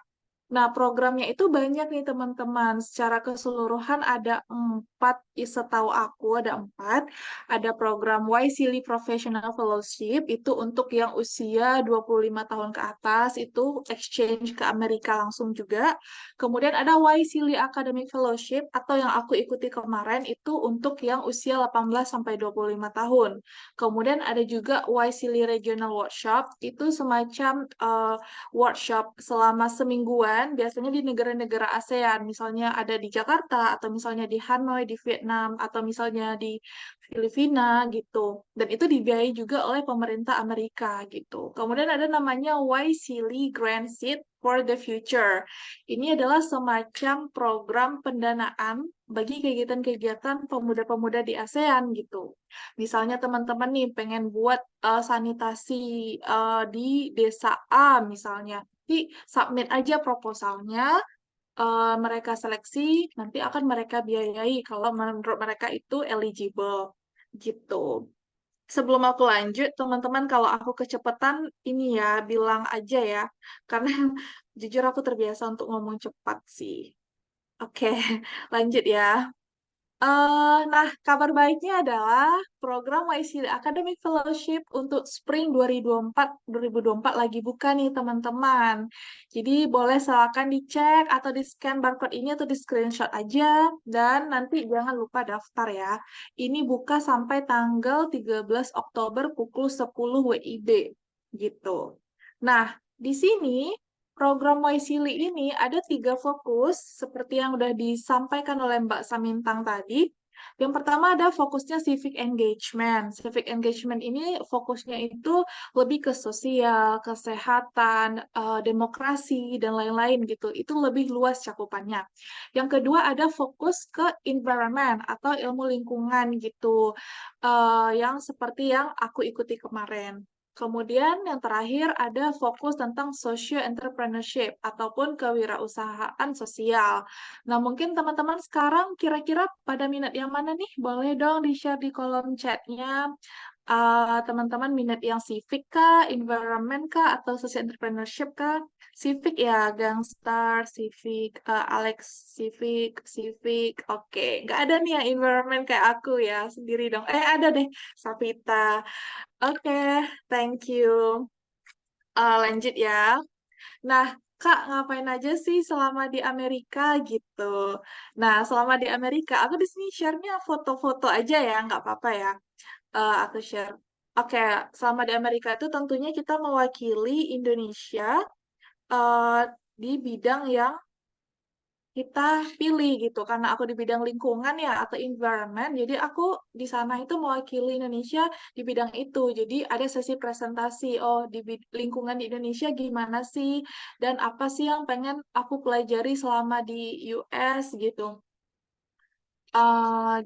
Nah, programnya itu banyak nih teman-teman. Secara keseluruhan ada 4, setahu aku ada 4. Ada program YSEALI Professional Fellowship, itu untuk yang usia 25 tahun ke atas, itu exchange ke Amerika langsung juga. Kemudian ada YSEALI Academic Fellowship, atau yang aku ikuti kemarin, itu untuk yang usia 18 sampai 25 tahun. Kemudian ada juga YSEALI Regional Workshop, itu semacam workshop selama semingguan, biasanya di negara-negara ASEAN, misalnya ada di Jakarta, atau misalnya di Hanoi, di Vietnam, Vietnam atau misalnya di Filipina gitu. Dan itu dibiayai juga oleh pemerintah Amerika gitu. Kemudian ada namanya YSEALI Grant Seed for the Future. Ini adalah semacam program pendanaan bagi kegiatan-kegiatan pemuda-pemuda di ASEAN gitu. Misalnya teman-teman nih pengen buat sanitasi di desa A misalnya. Jadi submit aja proposalnya, mereka seleksi, nanti akan mereka biayai kalau menurut mereka itu eligible gitu. Sebelum aku lanjut, teman-teman, kalau aku kecepatan, ini ya, bilang aja ya. Karena jujur aku terbiasa untuk ngomong cepat sih. Oke, lanjut ya. Nah, kabar baiknya adalah program YSEALI Academic Fellowship untuk Spring 2024 lagi buka nih, teman-teman. Jadi, boleh silakan dicek atau di-scan barcode ini atau di-screenshot aja. Dan nanti jangan lupa daftar ya. Ini buka sampai tanggal 13 Oktober pukul 10 WIB. Gitu. Nah, di sini program YSEALI ini ada 3 fokus, seperti yang sudah disampaikan oleh Mbak Samintang tadi. Yang pertama ada fokusnya civic engagement. Civic engagement ini fokusnya itu lebih ke sosial, kesehatan, demokrasi, dan lain-lain gitu. Itu lebih luas cakupannya. Yang kedua ada fokus ke environment atau ilmu lingkungan gitu. Yang seperti yang aku ikuti kemarin. Kemudian yang terakhir ada fokus tentang social entrepreneurship ataupun kewirausahaan sosial. Nah, mungkin teman-teman sekarang kira-kira pada minat yang mana nih? Boleh dong di-share di kolom chatnya. Teman-teman minat yang civic kah, environment kah, atau social entrepreneurship kah? Civic ya, Gangstar, civic, Alex, civic. Oke, nggak ada nih yang environment kayak aku ya, sendiri dong. Ada deh, Sapita. Oke, thank you. Lanjut ya. Nah, Kak, ngapain aja sih selama di Amerika gitu? Nah, selama di Amerika, aku di sini share-nya foto-foto aja ya, nggak apa-apa ya. Aku share. Oke, selama di Amerika itu tentunya kita mewakili Indonesia eh, di bidang yang kita pilih gitu karena aku di bidang lingkungan ya atau environment jadi aku di sana itu mewakili Indonesia di bidang itu jadi ada sesi presentasi di lingkungan di Indonesia gimana sih dan apa sih yang pengen aku pelajari selama di US gitu.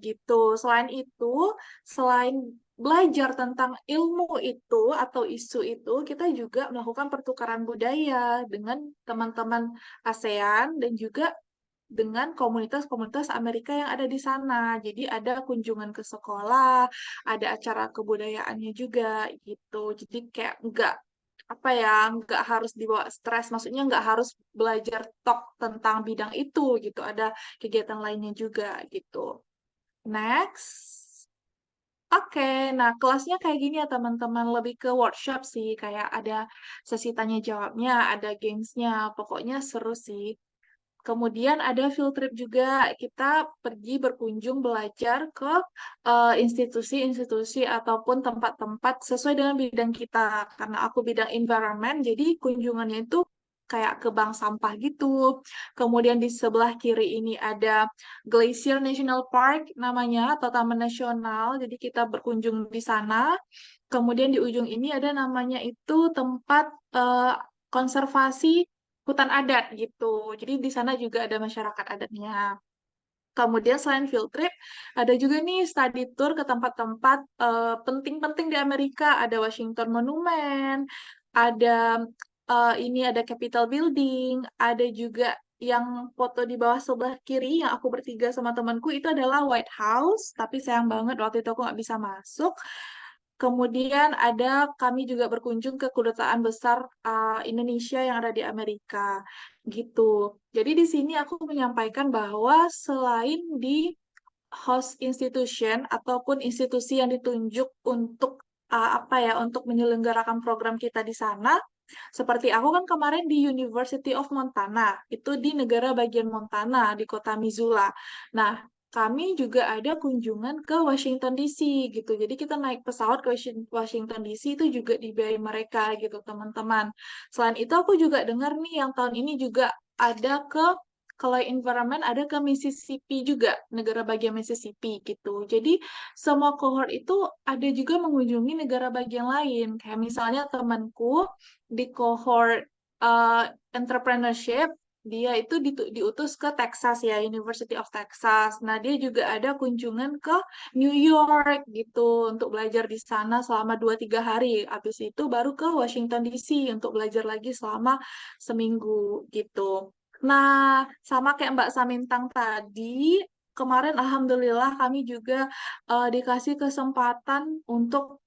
Gitu. Selain itu, selain belajar tentang ilmu itu atau isu itu, kita juga melakukan pertukaran budaya dengan teman-teman ASEAN dan juga dengan komunitas-komunitas Amerika yang ada di sana. Jadi ada kunjungan ke sekolah, ada acara kebudayaannya juga gitu. Jadi kayak nggak harus dibawa stres. Maksudnya nggak harus belajar tok tentang bidang itu gitu. Ada kegiatan lainnya juga gitu. Next. Oke, nah kelasnya kayak gini ya teman-teman, lebih ke workshop sih, kayak ada sesi tanya jawabnya, ada gamesnya, pokoknya seru sih. Kemudian ada field trip juga, kita pergi berkunjung belajar ke institusi-institusi ataupun tempat-tempat sesuai dengan bidang kita. Karena aku bidang environment, jadi kunjungannya itu kayak ke bank sampah gitu. Kemudian di sebelah kiri ini ada Glacier National Park namanya, atau Taman Nasional. Jadi kita berkunjung di sana. Kemudian di ujung ini ada namanya itu tempat konservasi hutan adat gitu. Jadi di sana juga ada masyarakat adatnya. Kemudian selain field trip, ada juga nih study tour ke tempat-tempat penting-penting di Amerika. Ada Washington Monument, ada ini ada Capitol Building, ada juga yang foto di bawah sebelah kiri yang aku bertiga sama temanku itu adalah White House, tapi sayang banget waktu itu aku nggak bisa masuk. Kemudian kami juga berkunjung ke kedutaan besar Indonesia yang ada di Amerika, gitu. Jadi di sini aku menyampaikan bahwa selain di host institution ataupun institusi yang ditunjuk untuk untuk menyelenggarakan program kita di sana, seperti aku kan kemarin di University of Montana, itu di negara bagian Montana, di kota Missoula. Nah, kami juga ada kunjungan ke Washington DC gitu. Jadi kita naik pesawat ke Washington DC itu juga dibiayai mereka gitu, teman-teman. Selain itu aku juga dengar nih yang tahun ini juga ada ke Kalau environment ada ke Mississippi juga, negara bagian Mississippi gitu. Jadi semua cohort itu ada juga mengunjungi negara bagian lain. Kayak misalnya temanku di cohort entrepreneurship, dia itu diutus ke Texas ya, University of Texas. Nah, dia juga ada kunjungan ke New York gitu untuk belajar di sana selama 2-3 hari. Habis itu baru ke Washington DC untuk belajar lagi selama seminggu gitu. Nah, sama kayak Mbak Samintang tadi, kemarin Alhamdulillah kami juga dikasih kesempatan untuk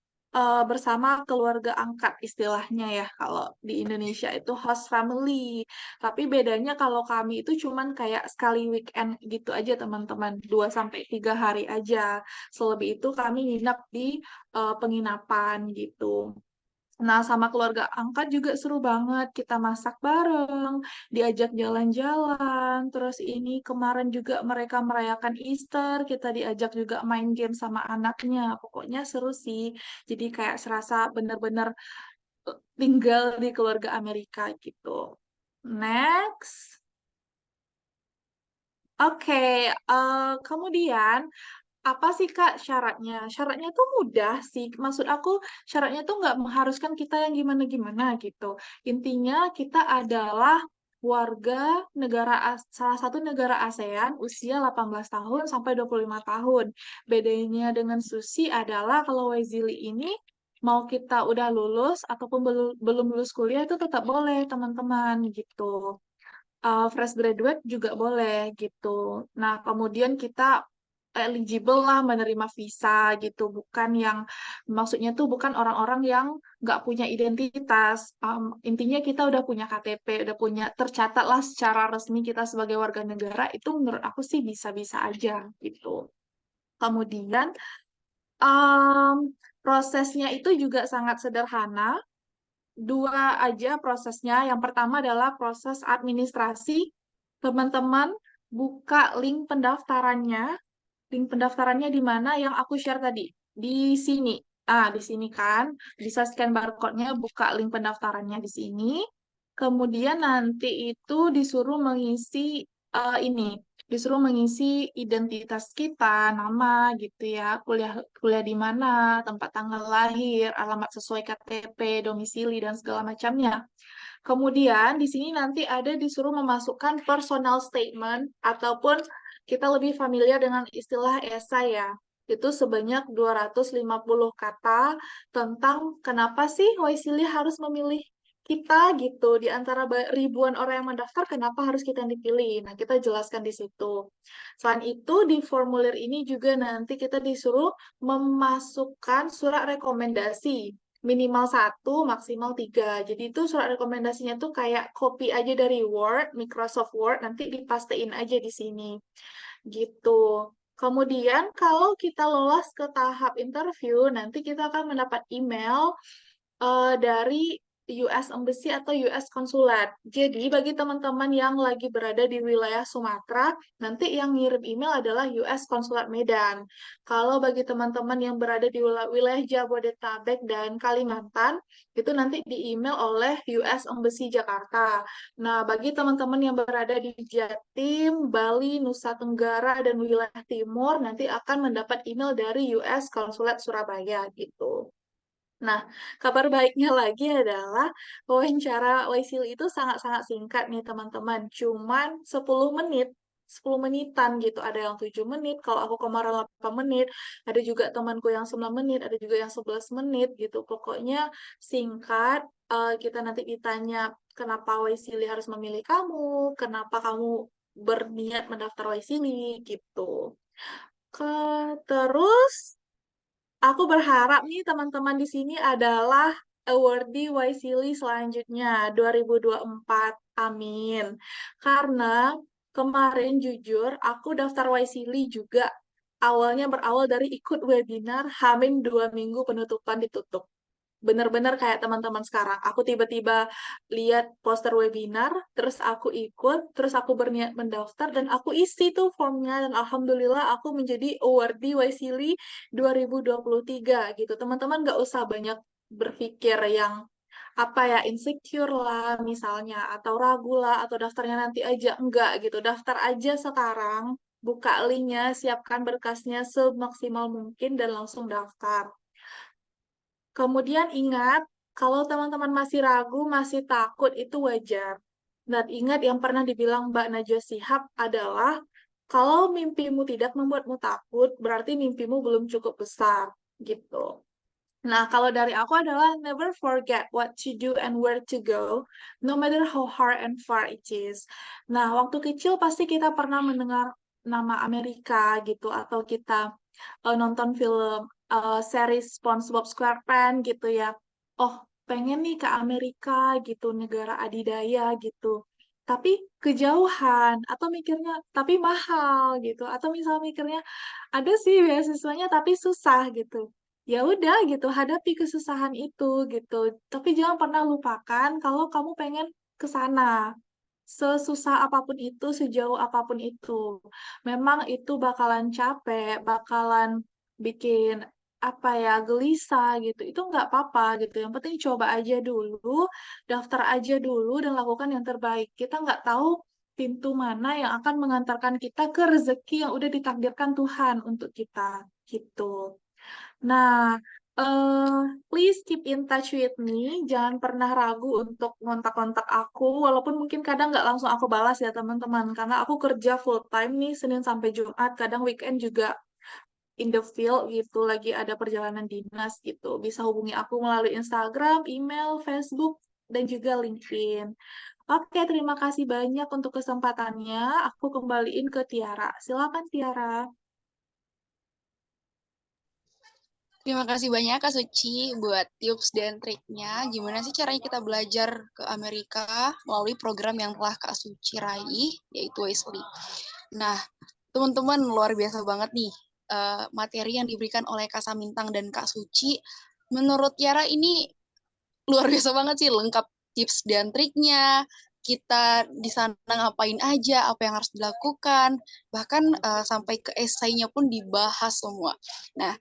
bersama keluarga angkat istilahnya ya, kalau di Indonesia itu host family. Tapi bedanya kalau kami itu cuman kayak sekali weekend gitu aja teman-teman, 2-3 hari aja. Selebih itu kami nginap di penginapan gitu. Nah, sama keluarga angkat juga seru banget. Kita masak bareng, diajak jalan-jalan. Terus ini kemarin juga mereka merayakan Easter, kita diajak juga main game sama anaknya. Pokoknya seru sih. Jadi kayak serasa bener-bener tinggal di keluarga Amerika gitu. Next. Oke, kemudian apa sih Kak syaratnya? Syaratnya tuh mudah sih. Maksud aku syaratnya tuh nggak mengharuskan kita yang gimana-gimana gitu. Intinya kita adalah warga salah satu negara ASEAN usia 18 tahun sampai 25 tahun. Bedanya dengan Susi adalah kalau Wezili ini mau kita udah lulus ataupun belum lulus kuliah itu tetap boleh teman-teman gitu. Fresh graduate juga boleh gitu. Nah, kemudian kita eligible lah menerima visa gitu, bukan yang maksudnya tuh bukan orang-orang yang nggak punya identitas. Intinya kita udah punya KTP, udah punya tercatat lah secara resmi kita sebagai warga negara, itu menurut aku sih bisa-bisa aja gitu. Kemudian em, prosesnya itu juga sangat sederhana. Dua aja prosesnya. Yang pertama adalah proses administrasi. Teman-teman buka link pendaftarannya. Link pendaftarannya di mana yang aku share tadi? Di sini. Di sini kan. Bisa scan barcode-nya, buka link pendaftarannya di sini. Kemudian nanti itu disuruh mengisi ini. Disuruh mengisi identitas kita, nama gitu ya, kuliah di mana, tempat tanggal lahir, alamat sesuai KTP, domisili dan segala macamnya. Kemudian di sini nanti ada disuruh memasukkan personal statement ataupun kita lebih familiar dengan istilah esai ya. Itu sebanyak 250 kata tentang kenapa sih Waisili harus memilih kita gitu. Di antara ribuan orang yang mendaftar, kenapa harus kita yang dipilih? Nah, kita jelaskan di situ. Selain itu, di formulir ini juga nanti kita disuruh memasukkan surat rekomendasi minimal 1, maksimal 3. Jadi itu surat rekomendasinya tuh kayak copy aja dari Word, Microsoft Word, nanti dipastein aja di sini. Gitu. Kemudian kalau kita lolos ke tahap interview, nanti kita akan mendapat email dari US Embassy atau US Konsulat. Jadi, bagi teman-teman yang lagi berada di wilayah Sumatera, nanti yang ngirim email adalah US Konsulat Medan. Kalau bagi teman-teman yang berada di wilayah Jabodetabek dan Kalimantan, itu nanti di-email oleh US Embassy Jakarta. Nah, bagi teman-teman yang berada di Jatim, Bali, Nusa Tenggara, dan wilayah timur, nanti akan mendapat email dari US Konsulat Surabaya gitu. Nah, kabar baiknya lagi adalah wawancara Waisili itu sangat-sangat singkat nih teman-teman. Cuman 10 menit, 10 menitan gitu. Ada yang 7 menit, kalau aku kemarin 8 menit. Ada juga temanku yang 9 menit, ada juga yang 11 menit gitu. Pokoknya singkat, kita nanti ditanya kenapa Waisili harus memilih kamu, kenapa kamu berniat mendaftar Waisili gitu. Terus aku berharap nih teman-teman di sini adalah awardee Waisili selanjutnya 2024. Amin. Karena kemarin jujur aku daftar Waisili juga awalnya berawal dari ikut webinar Hamin 2 minggu penutupan ditutup. Bener-bener kayak teman-teman sekarang. Aku tiba-tiba lihat poster webinar, terus aku ikut, terus aku berniat mendaftar, dan aku isi tuh formnya, dan Alhamdulillah aku menjadi awardee Waisili 2023 gitu. Teman-teman nggak usah banyak berpikir yang apa ya, insecure lah misalnya, atau ragu lah, atau daftarnya nanti aja, enggak gitu. Daftar aja sekarang, buka linknya, siapkan berkasnya semaksimal mungkin, dan langsung daftar. Kemudian ingat, kalau teman-teman masih ragu, masih takut, itu wajar. Dan ingat yang pernah dibilang Mbak Najwa Shihab adalah, kalau mimpimu tidak membuatmu takut, berarti mimpimu belum cukup besar, gitu. Nah, kalau dari aku adalah never forget what to do and where to go, no matter how hard and far it is. Nah, waktu kecil pasti kita pernah mendengar nama Amerika gitu, atau kita nonton film series SpongeBob SquarePants gitu ya. Oh, pengen nih ke Amerika gitu, negara adidaya gitu. Tapi kejauhan, atau mikirnya tapi mahal gitu, atau misalnya mikirnya ada sih beasiswanya tapi susah gitu. Ya udah gitu, hadapi kesusahan itu gitu. Tapi jangan pernah lupakan kalau kamu pengen ke sana. Sesusah apapun itu, sejauh apapun itu. Memang itu bakalan capek, bakalan bikin apa ya, gelisah gitu. Itu nggak apa-apa gitu. Yang penting coba aja dulu, daftar aja dulu, dan lakukan yang terbaik. Kita nggak tahu pintu mana yang akan mengantarkan kita ke rezeki yang udah ditakdirkan Tuhan untuk kita gitu. Nah, please keep in touch with me. Jangan pernah ragu untuk kontak-kontak aku, walaupun mungkin kadang nggak langsung aku balas ya teman-teman, karena aku kerja full time nih Senin sampai Jumat, kadang weekend juga in the field gitu, lagi ada perjalanan dinas gitu. Bisa hubungi aku melalui Instagram, email, Facebook, dan juga LinkedIn. Oke, terima kasih banyak untuk kesempatannya. Aku kembaliin ke Tiara. Silakan Tiara. Terima kasih banyak Kak Suci buat tips dan triknya. Gimana sih caranya kita belajar ke Amerika melalui program yang telah Kak Suci raih, yaitu Wesley. Nah, teman-teman luar biasa banget nih materi yang diberikan oleh Kak Samintang dan Kak Suci. Menurut Tiara ini luar biasa banget sih, lengkap tips dan triknya. Kita di sana ngapain aja, apa yang harus dilakukan, bahkan sampai ke esainya pun dibahas semua. Nah,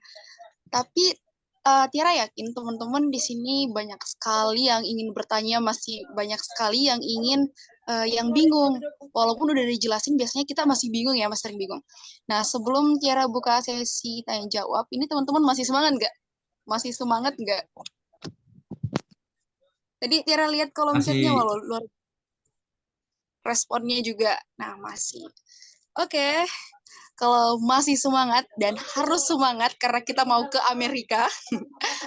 tapi Tiara yakin teman-teman di sini banyak sekali yang ingin bertanya, masih banyak sekali yang ingin yang bingung. Walaupun udah dijelasin, biasanya kita masih bingung ya, masih sering bingung. Nah, sebelum Tiara buka sesi tanya jawab, ini teman-teman masih semangat nggak? Masih semangat nggak? Tadi Tiara lihat kolom chatnya, Masih. walau luar responnya juga. Nah, masih. Oke. Kalau masih semangat dan harus semangat karena kita mau ke Amerika.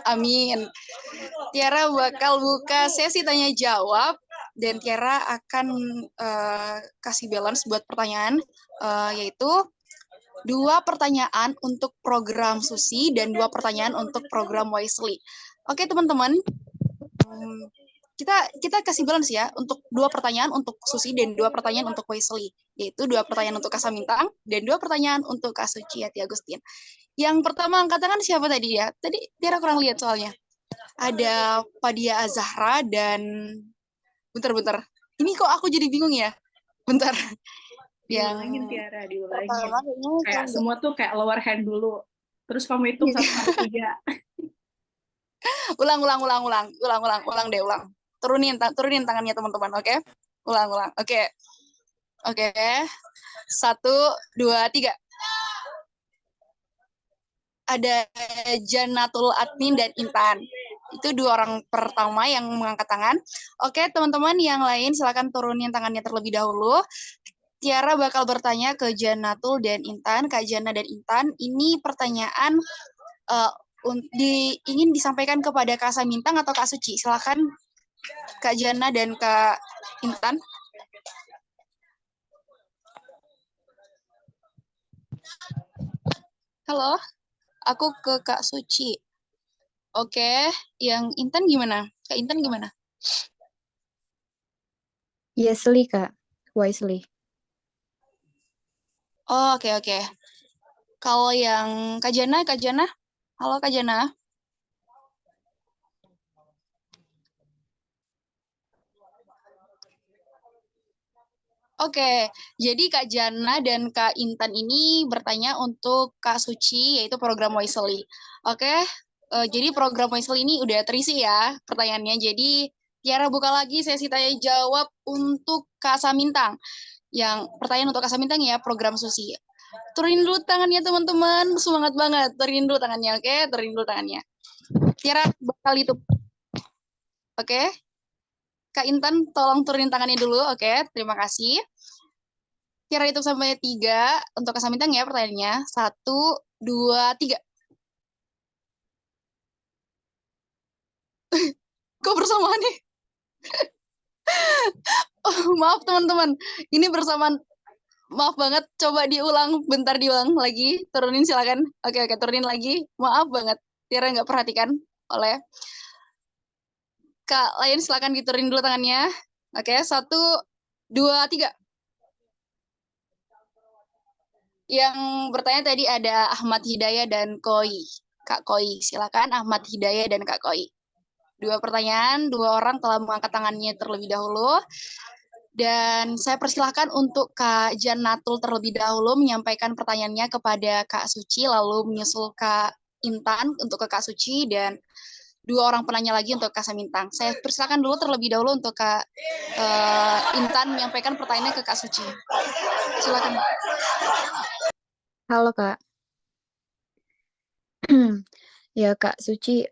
Amin. Tiara bakal buka sesi tanya jawab dan Tiara akan kasih balance buat pertanyaan yaitu 2 pertanyaan untuk program Susi dan 2 pertanyaan untuk program Wisely. Oke teman-teman, kita kasih balance ya untuk 2 pertanyaan untuk Susi dan 2 pertanyaan untuk Wesley, yaitu 2 pertanyaan untuk Kak Samintang dan 2 pertanyaan untuk Kak Suci Yati Agustin. Yang pertama angkat tangan siapa tadi ya? Tadi Tiara kurang lihat soalnya. Ada Padia Azahra dan bentar. Ini kok aku jadi bingung ya? Bentar. Diulangin Tiara, diulangin. Pertama Kayak semua tuh kayak lower hand dulu. Terus kamu hitung 1, 2, 3. Ulang deh. Turunin tangannya teman-teman, oke? Ulang. Oke. 1, 2, 3. Ada Janatul Admin dan Intan. Itu 2 orang pertama yang mengangkat tangan. Oke, teman-teman yang lain silakan turunin tangannya terlebih dahulu. Tiara bakal bertanya ke Janatul dan Intan. Kak Jana dan Intan, ini pertanyaan ingin disampaikan kepada Kak Samintang atau Kak Suci. Silakan Kak Jana dan Kak Intan. Halo, aku ke Kak Suci. Oke, yang Intan gimana? Kak Intan gimana? Wisely, Kak. Wisely. Oh, oke. Kalau yang Kak Jana? Halo Kak Jana. Oke, jadi Kak Jana dan Kak Intan ini bertanya untuk Kak Suci, yaitu program Wisely. Oke, jadi program Wisely ini udah terisi ya pertanyaannya. Jadi Tiara buka lagi sesi tanya jawab untuk Kak Samintang. Yang pertanyaan untuk Kak Samintang ya, program Susi. Turunin dulu tangannya teman-teman, semangat banget. Turunin dulu tangannya, oke? Turunin dulu tangannya. Tiara bakal itu, oke? Kak Intan tolong turunin tangannya dulu, oke? Terima kasih. Tiara hitung sampai 3 untuk Kak Samintang ya pertanyaannya. 1, 2, 3. Kok bersamaan nih? Oh, maaf teman-teman, ini bersamaan. Maaf banget, coba diulang, bentar diulang lagi. Turunin silakan. Oke, turunin lagi. Maaf banget, Tiara nggak perhatikan oleh Kak Lain, silakan diturunin dulu tangannya. Oke, 1, 2, 3. Yang bertanya tadi ada Ahmad Hidayah dan Koi. Kak Koi, silakan Ahmad Hidayah dan Kak Koi. 2 pertanyaan, 2 orang telah mengangkat tangannya terlebih dahulu. Dan saya persilahkan untuk Kak Janatul terlebih dahulu menyampaikan pertanyaannya kepada Kak Suci, lalu menyusul Kak Intan untuk ke Kak Suci, dan 2 orang penanya lagi untuk Kak Samintang. Saya persilahkan dulu terlebih dahulu untuk Kak Intan menyampaikan pertanyaannya ke Kak Suci. Silakan. Halo Kak. Ya Kak Suci,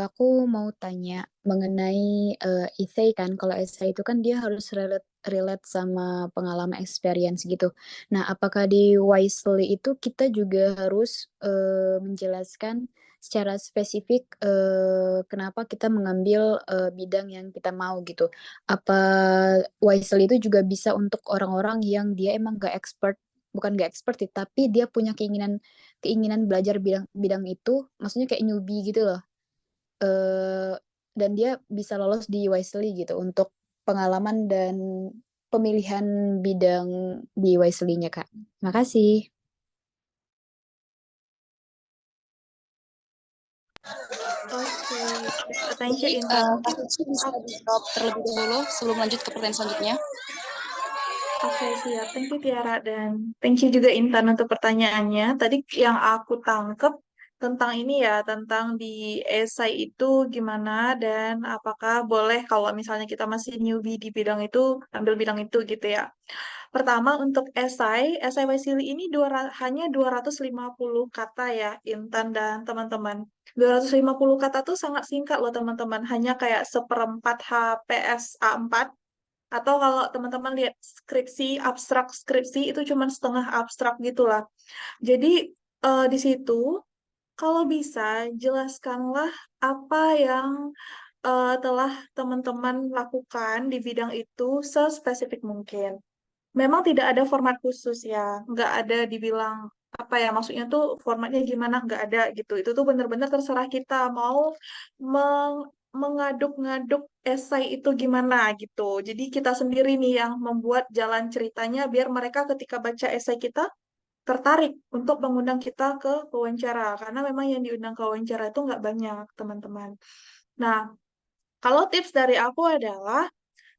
aku mau tanya mengenai essay kan. Kalau essay itu kan dia harus relate sama pengalaman experience gitu. Nah, apakah di Wisely itu kita juga harus menjelaskan secara spesifik kenapa kita mengambil bidang yang kita mau gitu. Apa Wisely itu juga bisa untuk orang-orang yang dia emang gak expert, bukan gak expert ya, tapi dia punya keinginan belajar bidang itu, maksudnya kayak newbie gitu loh. Dan dia bisa lolos di Wisely gitu untuk pengalaman dan pemilihan bidang di Wisely-nya, Kak. Makasih. Oke, thank you Jadi, Intan. Kak Suci bisa dijawab terlebih dahulu sebelum lanjut ke pertanyaan selanjutnya. Oke, siap. Thank you Tiara dan thank you juga Intan untuk pertanyaannya. Tadi yang aku tangkep tentang ini ya, tentang di esai itu gimana dan apakah boleh kalau misalnya kita masih newbie di bidang itu, ambil bidang itu gitu ya. Pertama untuk esai Wasili ini hanya 250 kata ya, Intan dan teman-teman. 250 kata tuh sangat singkat loh teman-teman, hanya kayak seperempat HPS A4. Atau kalau teman-teman lihat skripsi, abstrak skripsi itu cuma setengah abstrak gitulah. Jadi di situ kalau bisa jelaskanlah apa yang telah teman-teman lakukan di bidang itu sespesifik mungkin. Memang tidak ada format khusus ya, nggak ada dibilang apa ya, maksudnya tuh formatnya gimana, nggak ada gitu. Itu tuh benar-benar terserah kita mau mengaduk-ngaduk esai itu gimana gitu. Jadi kita sendiri nih yang membuat jalan ceritanya biar mereka ketika baca esai kita tertarik untuk mengundang kita ke wawancara. Karena memang yang diundang ke wawancara itu nggak banyak, teman-teman. Nah, kalau tips dari aku adalah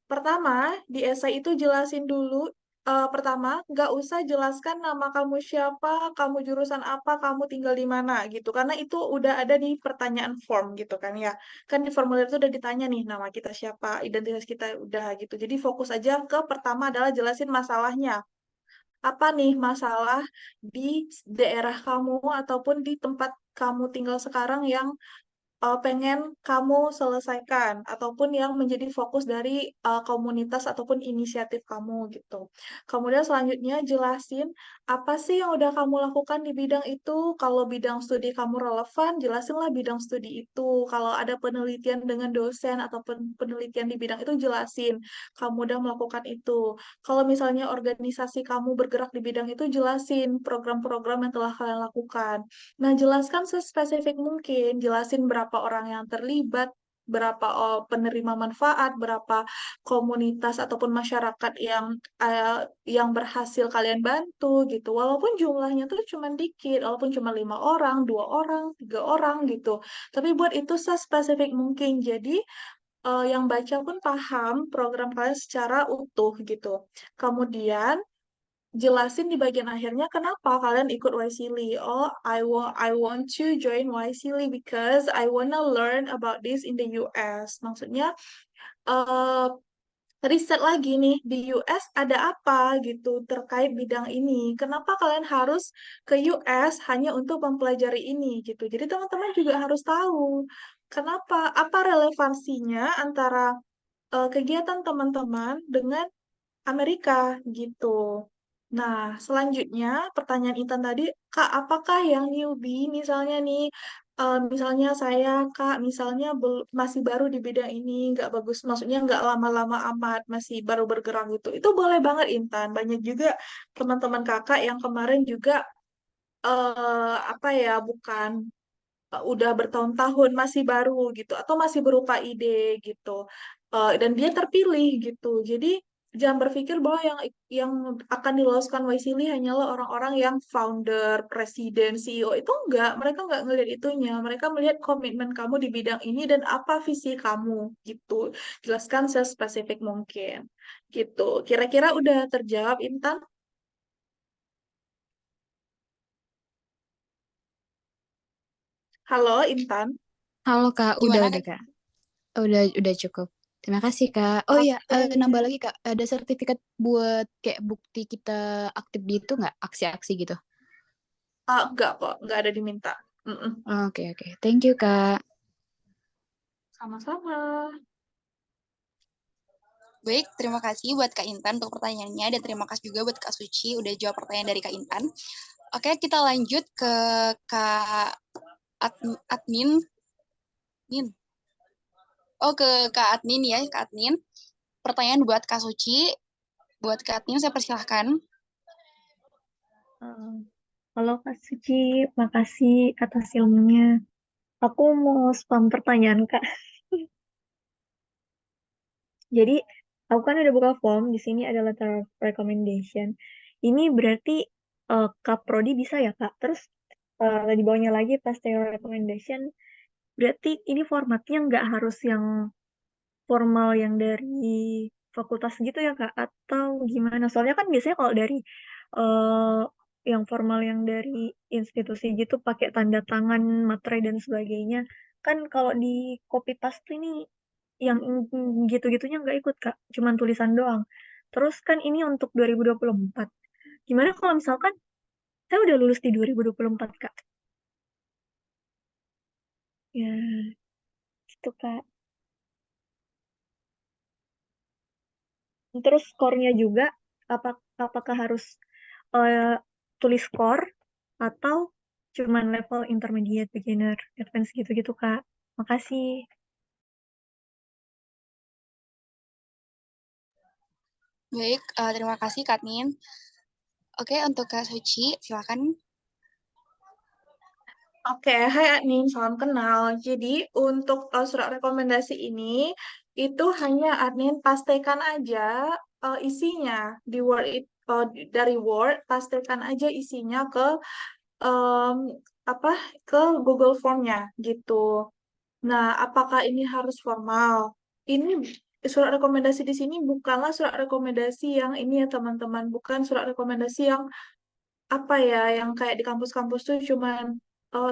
pertama, di esai itu jelasin dulu. Pertama, nggak usah jelaskan nama kamu siapa, kamu jurusan apa, kamu tinggal di mana gitu. Karena itu udah ada di pertanyaan form gitu kan ya. Kan di formulir itu udah ditanya nih nama kita siapa, identitas kita udah gitu. Jadi fokus aja ke pertama adalah jelasin masalahnya. Apa nih masalah di daerah kamu ataupun di tempat kamu tinggal sekarang yang pengen kamu selesaikan ataupun yang menjadi fokus dari komunitas ataupun inisiatif kamu gitu. Kemudian selanjutnya jelasin apa sih yang udah kamu lakukan di bidang itu. Kalau bidang studi kamu relevan, jelasinlah bidang studi itu. Kalau ada penelitian dengan dosen ataupun penelitian di bidang itu, jelasin kamu udah melakukan itu. Kalau misalnya organisasi kamu bergerak di bidang itu, jelasin program-program yang telah kalian lakukan. Nah, jelaskan sespesifik mungkin, jelasin berapa orang yang terlibat, berapa penerima manfaat, berapa komunitas ataupun masyarakat yang berhasil kalian bantu gitu. Walaupun jumlahnya tuh cuma dikit, walaupun cuma 5 orang, 2 orang, 3 orang gitu. Tapi buat itu sespesifik mungkin. Jadi yang baca pun paham program kalian secara utuh gitu. Kemudian jelasin di bagian akhirnya kenapa kalian ikut YSEALI. Oh, I want to join YSEALI because I wanna learn about this in the US. Maksudnya eh, riset lagi nih di US ada apa gitu terkait bidang ini. Kenapa kalian harus ke US hanya untuk mempelajari ini gitu. Jadi teman-teman juga harus tahu kenapa, apa relevansinya antara kegiatan teman-teman dengan Amerika gitu. Nah, selanjutnya pertanyaan Intan tadi, Kak, apakah yang newbie misalnya nih, misalnya saya, Kak, misalnya masih baru di bidang ini, nggak bagus, maksudnya nggak lama-lama amat, masih baru bergerak gitu. Itu boleh banget Intan. Banyak juga teman-teman kakak yang kemarin juga, apa ya, bukan udah bertahun-tahun masih baru gitu atau masih berupa ide gitu. Dan dia terpilih gitu. Jadi jangan berpikir bahwa yang akan diloloskan Waisili hanyalah orang-orang yang founder, presiden, CEO. Itu enggak, mereka enggak ngelihat itunya. Mereka melihat komitmen kamu di bidang ini dan apa visi kamu gitu. Jelaskan sespesifik mungkin gitu. Kira-kira udah terjawab Intan? Halo Intan. Halo Kak, Gimana udah Kak? Kak. Udah cukup. Terima kasih Kak. Oh iya, Oke. nambah lagi Kak, ada sertifikat buat kayak bukti kita aktif di itu nggak? Aksi-aksi gitu. Enggak kok, enggak ada diminta. Mm-mm. Oke, oke. Thank you Kak. Sama-sama. Baik, terima kasih buat Kak Intan untuk pertanyaannya dan terima kasih juga buat Kak Suci udah jawab pertanyaan dari Kak Intan. Oke, kita lanjut ke Kak Admin. Ke Kak Admin ya, Kak Admin. Pertanyaan buat Kak Suci. Buat Kak Admin, saya persilahkan. Halo Kak Suci, makasih atas ilmunya. Aku mau spam pertanyaan Kak. Jadi, aku kan udah buka form, di sini ada letter of recommendation. Ini berarti Kak Prodi bisa ya Kak? Terus di bawahnya lagi pas their recommendation, berarti ini formatnya nggak harus yang formal yang dari fakultas gitu ya Kak? Atau gimana? Soalnya kan biasanya kalau dari eh, yang formal yang dari institusi gitu pakai tanda tangan, materai dan sebagainya. Kan kalau di copy paste ini yang gitu-gitunya nggak ikut Kak, cuman tulisan doang. Terus kan ini untuk 2024. Gimana kalau misalkan saya udah lulus di 2024 Kak? Ya, gitu Kak. Terus skornya juga, apakah harus eh, tulis skor atau cuman level intermediate, beginner, advance gitu-gitu, Kak. Makasih. Baik, terima kasih Kak Admin. Oke, untuk Kak Suci, silakan. Oke, hai admin, salam kenal. Jadi untuk surat rekomendasi ini itu hanya admin pastikan aja isinya di dari Word, pastikan aja isinya ke em, apa ke Google Form-nya gitu. Nah, apakah ini harus formal? Ini surat rekomendasi di sini bukanlah surat rekomendasi yang ini ya teman-teman, bukan surat rekomendasi yang apa ya yang kayak di kampus-kampus tuh cuman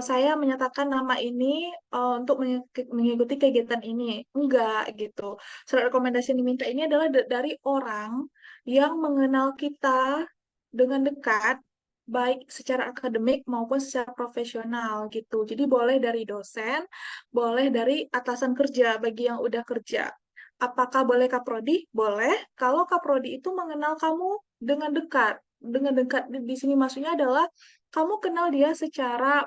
saya menyatakan nama ini untuk mengikuti kegiatan ini. Enggak gitu. Surat rekomendasi yang diminta ini adalah dari orang yang mengenal kita dengan dekat, baik secara akademik maupun secara profesional gitu. Jadi boleh dari dosen, boleh dari atasan kerja bagi yang udah kerja. Apakah boleh kaprodi? Boleh. Kalau kaprodi itu mengenal kamu dengan dekat. Dengan dekat di sini maksudnya adalah kamu kenal dia secara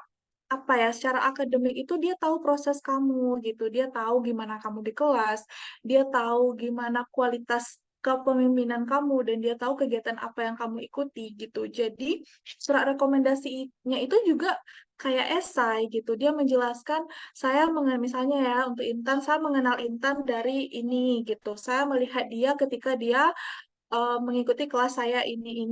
apa ya, secara akademik itu dia tahu proses kamu gitu. Dia tahu gimana kamu di kelas, dia tahu gimana kualitas kepemimpinan kamu dan dia tahu kegiatan apa yang kamu ikuti gitu. Jadi surat rekomendasinya itu juga kayak esai gitu. Dia menjelaskan saya misalnya ya untuk Intan, saya mengenal Intan dari ini gitu. Saya melihat dia ketika dia mengikuti kelas saya ini.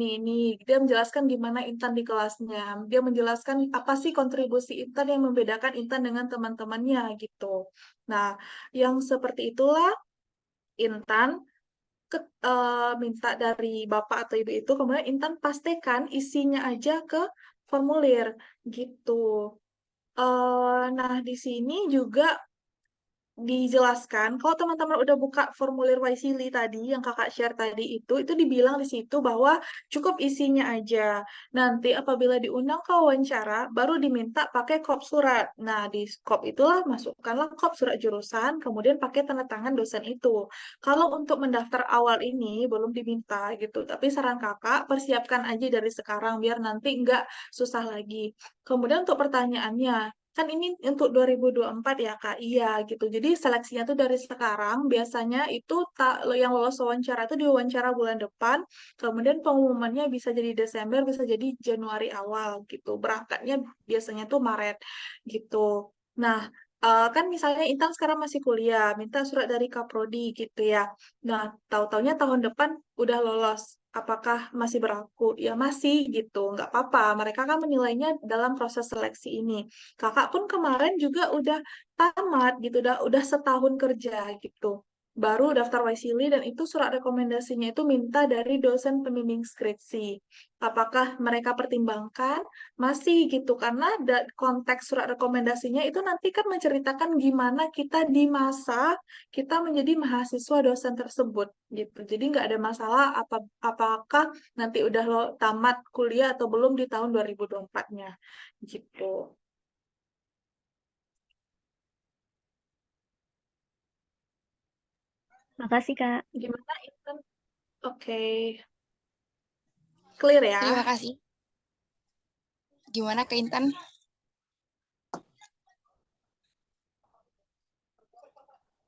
Dia menjelaskan gimana Intan di kelasnya. Dia menjelaskan apa sih kontribusi Intan yang membedakan Intan dengan teman-temannya gitu. Nah, yang seperti itulah Intan minta dari bapak atau ibu itu, kemudian Intan pastikan isinya aja ke formulir gitu. Nah, di sini juga dijelaskan kalau teman-teman udah buka formulir Wisely tadi yang kakak share tadi itu dibilang di situ bahwa cukup isinya aja. Nanti apabila diundang ke wawancara baru diminta pakai kop surat. Nah, di kop itulah masukkanlah kop surat jurusan, kemudian pakai tanda tangan dosen itu. Kalau untuk mendaftar awal ini belum diminta gitu, tapi saran kakak persiapkan aja dari sekarang biar nanti nggak susah lagi. Kemudian untuk pertanyaannya, kan ini untuk 2024 ya Kak, iya gitu. Jadi seleksinya tuh dari sekarang, biasanya itu yang lolos wawancara itu diwawancara bulan depan, kemudian pengumumannya bisa jadi Desember, bisa jadi Januari awal gitu. Berangkatnya biasanya tuh Maret gitu. Nah, kan misalnya Intan sekarang masih kuliah, minta surat dari Kaprodi gitu ya. Nah, tahu-taunya tahun depan udah lolos. Apakah masih berlaku? Ya masih gitu, nggak apa-apa. Mereka kan menilainya dalam proses seleksi ini. Kakak pun kemarin juga udah tamat gitu, udah setahun kerja gitu. Baru daftar Wisely dan itu surat rekomendasinya itu minta dari dosen pembimbing skripsi. Apakah mereka pertimbangkan? Masih gitu, karena konteks surat rekomendasinya itu nanti kan menceritakan gimana kita di masa kita menjadi mahasiswa dosen tersebut gitu. Jadi nggak ada masalah apakah nanti udah lo tamat kuliah atau belum di tahun 2024-nya gitu. Makasih, Kak. Gimana Intan? Oke, clear ya? Terima kasih. Gimana Kak Intan?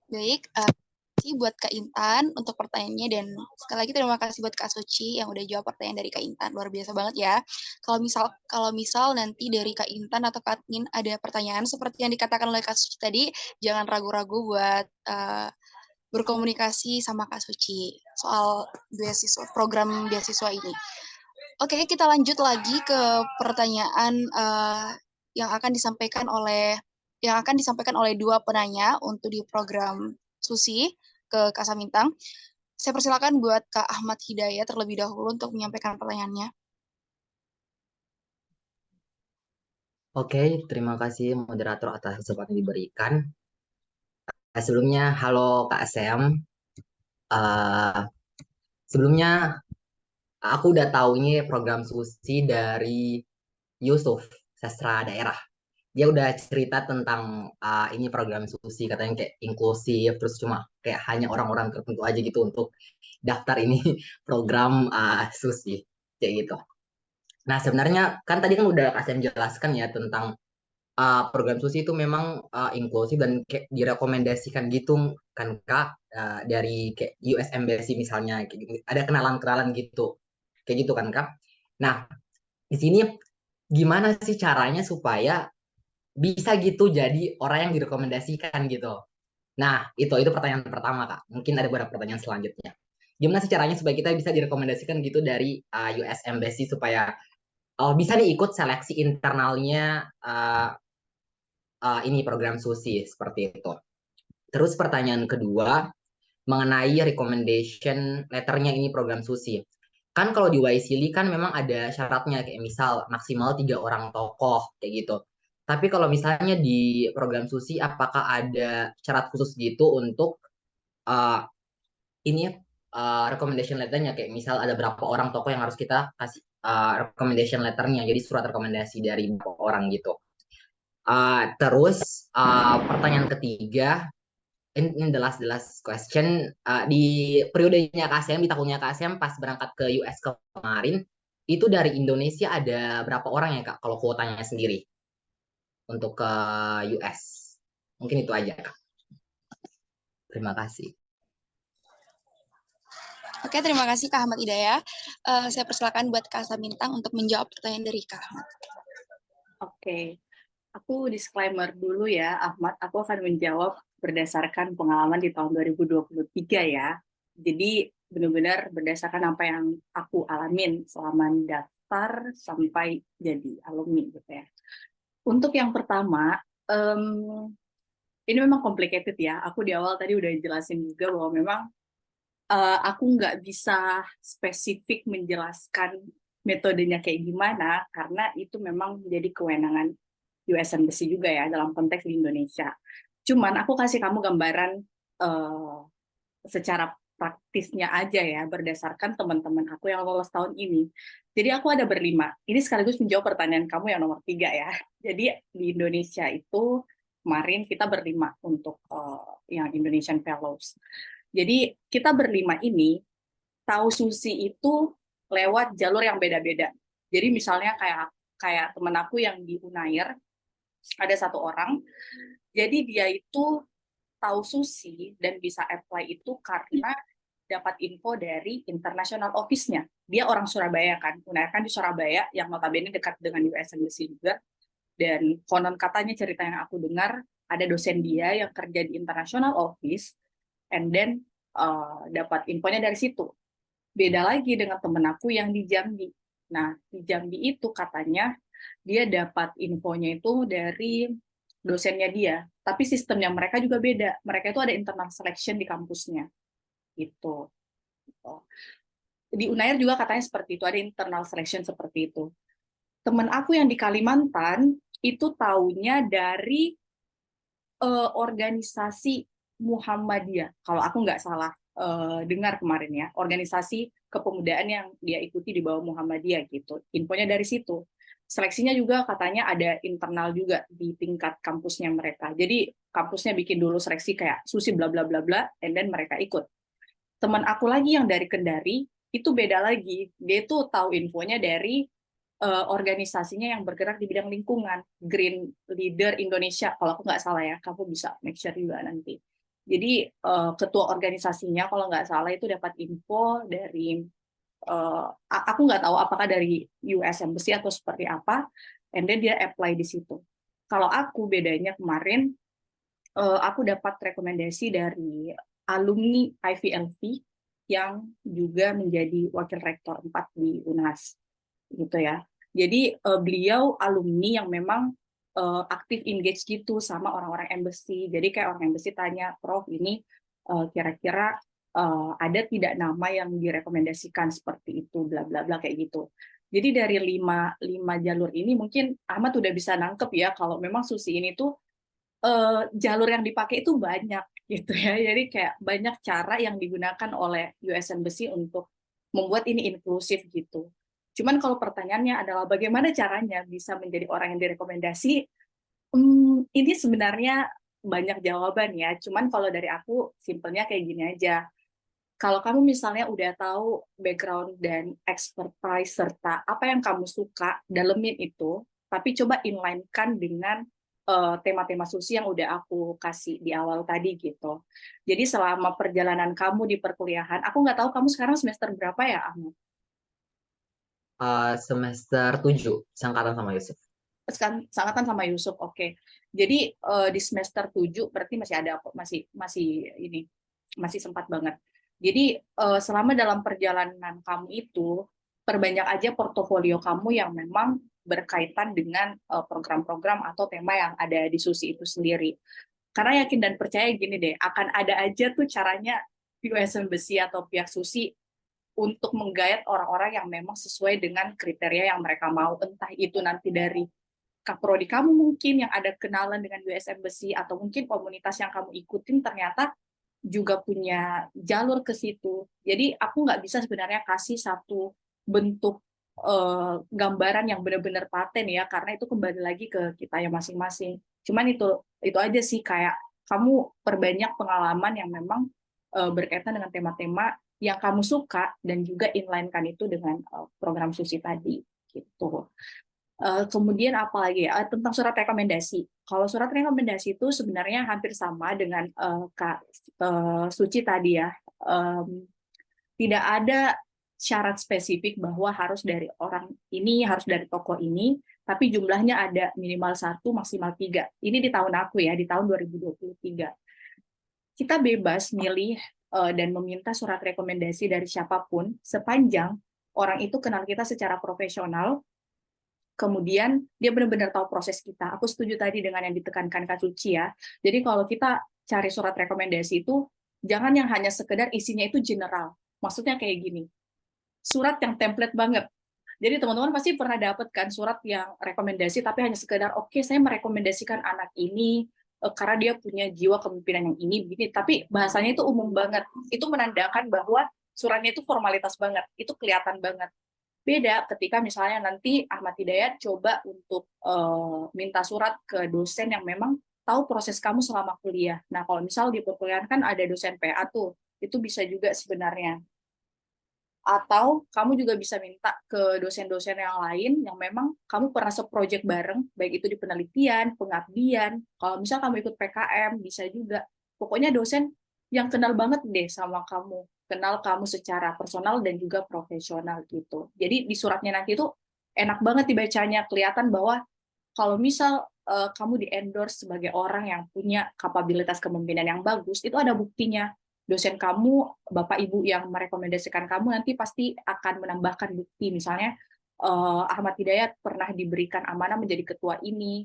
Baik, kasih buat Kak Intan untuk pertanyaannya, dan sekali lagi terima kasih buat Kak Suci yang udah jawab pertanyaan dari Kak Intan. Luar biasa banget ya. Kalau misal nanti dari Kak Intan atau Kak Admin ada pertanyaan seperti yang dikatakan oleh Kak Suci tadi, jangan ragu-ragu buat berkomunikasi sama Kak Suci soal program beasiswa ini. Oke, kita lanjut lagi ke pertanyaan yang akan disampaikan oleh dua penanya untuk di program Susi ke Kak Samintang. Saya persilakan buat Kak Ahmad Hidayat terlebih dahulu untuk menyampaikan pertanyaannya. Oke, terima kasih moderator atas kesempatan diberikan. Sebelumnya, halo Kak Sam. Sebelumnya, aku udah tahu ini program Susi dari Yusuf, Sastra Daerah. Dia udah cerita tentang ini program Susi, katanya kayak inklusif, terus cuma kayak hanya orang-orang tertentu aja gitu untuk daftar ini program Susi, kayak gitu. Nah, sebenarnya kan tadi kan udah Kak Sam jelaskan ya tentang program Susi itu memang inklusif dan kayak direkomendasikan gitu kan Kak, dari kayak US Embassy misalnya kayak gitu. Ada kenalan-kenalan gitu. Kayak gitu kan Kak. Nah, di sini gimana sih caranya supaya bisa gitu jadi orang yang direkomendasikan gitu. Nah, itu pertanyaan pertama Kak. Mungkin ada beberapa pertanyaan selanjutnya. Gimana sih caranya supaya kita bisa direkomendasikan gitu dari US Embassy supaya bisa nih ikut seleksi internalnya ini program Susi seperti itu. Terus pertanyaan kedua mengenai recommendation letternya ini program Susi. Kan kalau di Wisely kan memang ada syaratnya kayak misal maksimal 3 orang tokoh kayak gitu. Tapi kalau misalnya di program Susi apakah ada syarat khusus gitu untuk uh, ini recommendation letternya kayak misal ada berapa orang tokoh yang harus kita kasih recommendation letternya, jadi surat rekomendasi dari beberapa orang gitu. Terus pertanyaan ketiga, in the last question, di periodenya KSM, di tahunnya KSM pas berangkat ke US kemarin, itu dari Indonesia ada berapa orang ya Kak, kalau kuotanya sendiri untuk ke US? Mungkin itu aja Kak. Terima kasih. Oke, terima kasih Kak Ahmad Hidayat. Saya persilakan buat Kak Samintang untuk menjawab pertanyaan dari Kak Ahmad. Oke, aku disclaimer dulu ya, Ahmad. Aku akan menjawab berdasarkan pengalaman di tahun 2023 ya. Jadi benar-benar berdasarkan apa yang aku alamin selama daftar sampai jadi alumni gitu ya. Untuk yang pertama, ini memang complicated ya. Aku di awal tadi udah jelasin juga bahwa memang aku nggak bisa spesifik menjelaskan metodenya kayak gimana, karena itu memang menjadi kewenangan US Embassy juga ya, dalam konteks di Indonesia. Cuman aku kasih kamu gambaran secara praktisnya aja ya, berdasarkan teman-teman aku yang lolos tahun ini. Jadi aku ada berlima. Ini sekaligus menjawab pertanyaan kamu yang nomor 3 ya. Jadi di Indonesia itu kemarin kita berlima untuk yang Indonesian Fellows. Jadi kita berlima ini tahu Susi itu lewat jalur yang beda-beda. Jadi misalnya kayak temen aku yang di Unair, ada satu orang, jadi dia itu tahu Susi dan bisa apply itu karena dapat info dari international office-nya. Dia orang Surabaya kan, Unair kan di Surabaya, yang notabene dekat dengan US Embassy juga. Dan konon katanya cerita yang aku dengar, ada dosen dia yang kerja di international office, and then dapat infonya dari situ. Beda lagi dengan temen aku yang di Jambi. Nah, di Jambi itu katanya dia dapat infonya itu dari dosennya dia, tapi sistemnya mereka juga beda. Mereka itu ada internal selection di kampusnya. Gitu. Di Unair juga katanya seperti itu, ada internal selection seperti itu. Temen aku yang di Kalimantan itu taunya dari organisasi Muhammadiyah, kalau aku nggak salah dengar kemarin ya, organisasi kepemudaan yang dia ikuti di bawah Muhammadiyah gitu. Infonya dari situ. Seleksinya juga katanya ada internal juga di tingkat kampusnya mereka. Jadi kampusnya bikin dulu seleksi kayak Susi bla bla bla bla, and then mereka ikut. Teman aku lagi yang dari Kendari itu beda lagi. Dia tuh tahu infonya dari organisasinya yang bergerak di bidang lingkungan, Green Leader Indonesia, kalau aku nggak salah ya, kamu bisa make sure juga nanti. Jadi ketua organisasinya kalau nggak salah itu dapat info dari, aku nggak tahu apakah dari US Embassy atau seperti apa, and then dia apply di situ. Kalau aku bedanya kemarin, aku dapat rekomendasi dari alumni IVLV yang juga menjadi wakil rektor 4 di UNAS, gitu ya. Jadi beliau alumni yang memang aktif engage gitu sama orang-orang embassy. Jadi kayak orang embassy tanya, Prof ini kira-kira ada tidak nama yang direkomendasikan seperti itu, bla bla bla kayak gitu. Jadi dari lima jalur ini mungkin Ahmad udah bisa nangkep ya kalau memang Susi ini tuh jalur yang dipakai itu banyak gitu ya. Jadi kayak banyak cara yang digunakan oleh US Embassy untuk membuat ini inklusif gitu. Cuman kalau pertanyaannya adalah bagaimana caranya bisa menjadi orang yang direkomendasi, ini sebenarnya banyak jawaban ya. Cuman kalau dari aku simpelnya kayak gini aja. Kalau kamu misalnya udah tahu background dan expertise serta apa yang kamu suka, dalemin itu, tapi coba inline-kan dengan tema-tema Susi yang udah aku kasih di awal tadi gitu. Jadi selama perjalanan kamu di perkuliahan, aku nggak tahu kamu sekarang semester berapa ya, Ahmad? Semester 7, sangkatan sama Yusuf. Sangkatan sama Yusuf, oke. Jadi di semester 7 berarti masih ada, masih sempat banget. Jadi selama dalam perjalanan kamu itu, perbanyak aja portofolio kamu yang memang berkaitan dengan program-program atau tema yang ada di Susi itu sendiri. Karena yakin dan percaya gini deh, akan ada aja tuh caranya US Embassy atau pihak Susi untuk menggait orang-orang yang memang sesuai dengan kriteria yang mereka mau, entah itu nanti dari kaprodi kamu mungkin yang ada kenalan dengan US Embassy, atau mungkin komunitas yang kamu ikutin ternyata juga punya jalur ke situ. Jadi aku nggak bisa sebenarnya kasih satu bentuk gambaran yang benar-benar paten ya, karena itu kembali lagi ke kita yang masing-masing. Cuman itu aja sih, kayak kamu perbanyak pengalaman yang memang berkaitan dengan tema-tema yang kamu suka dan juga inline-kan itu dengan program Susi tadi gitu. Kemudian apalagi ya, tentang surat rekomendasi. Kalau surat rekomendasi itu sebenarnya hampir sama dengan Kak Suci tadi ya. Tidak ada syarat spesifik bahwa harus dari orang ini, harus dari tokoh ini, tapi jumlahnya ada minimal 1, maksimal 3. Ini di tahun aku ya, di tahun 2023. Kita bebas milih dan meminta surat rekomendasi dari siapapun sepanjang orang itu kenal kita secara profesional, kemudian dia benar-benar tahu proses kita. Aku setuju tadi dengan yang ditekankan Kak Suci ya. Jadi kalau kita cari surat rekomendasi itu, jangan yang hanya sekedar isinya itu general. Maksudnya kayak gini, surat yang template banget. Jadi teman-teman pasti pernah dapat kan surat yang rekomendasi, tapi hanya sekedar, oke, saya merekomendasikan anak ini karena dia punya jiwa kepemimpinan yang ini begini, tapi bahasanya itu umum banget. Itu menandakan bahwa suratnya itu formalitas banget, itu kelihatan banget. Beda ketika misalnya nanti Ahmad Hidayat coba untuk minta surat ke dosen yang memang tahu proses kamu selama kuliah. Nah, kalau misal di perkuliahan kan ada dosen PA tuh, itu bisa juga sebenarnya. Atau kamu juga bisa minta ke dosen-dosen yang lain yang memang kamu pernah seproject bareng, baik itu di penelitian, pengabdian, kalau misal kamu ikut PKM, bisa juga. Pokoknya dosen yang kenal banget deh sama kamu, kenal kamu secara personal dan juga profesional gitu. Jadi di suratnya nanti itu enak banget dibacanya, kelihatan bahwa kalau misal kamu di-endorse sebagai orang yang punya kapabilitas kepemimpinan yang bagus, itu ada buktinya. Dosen kamu, Bapak Ibu yang merekomendasikan kamu nanti pasti akan menambahkan bukti. Misalnya Ahmad Hidayat pernah diberikan amanah menjadi ketua ini,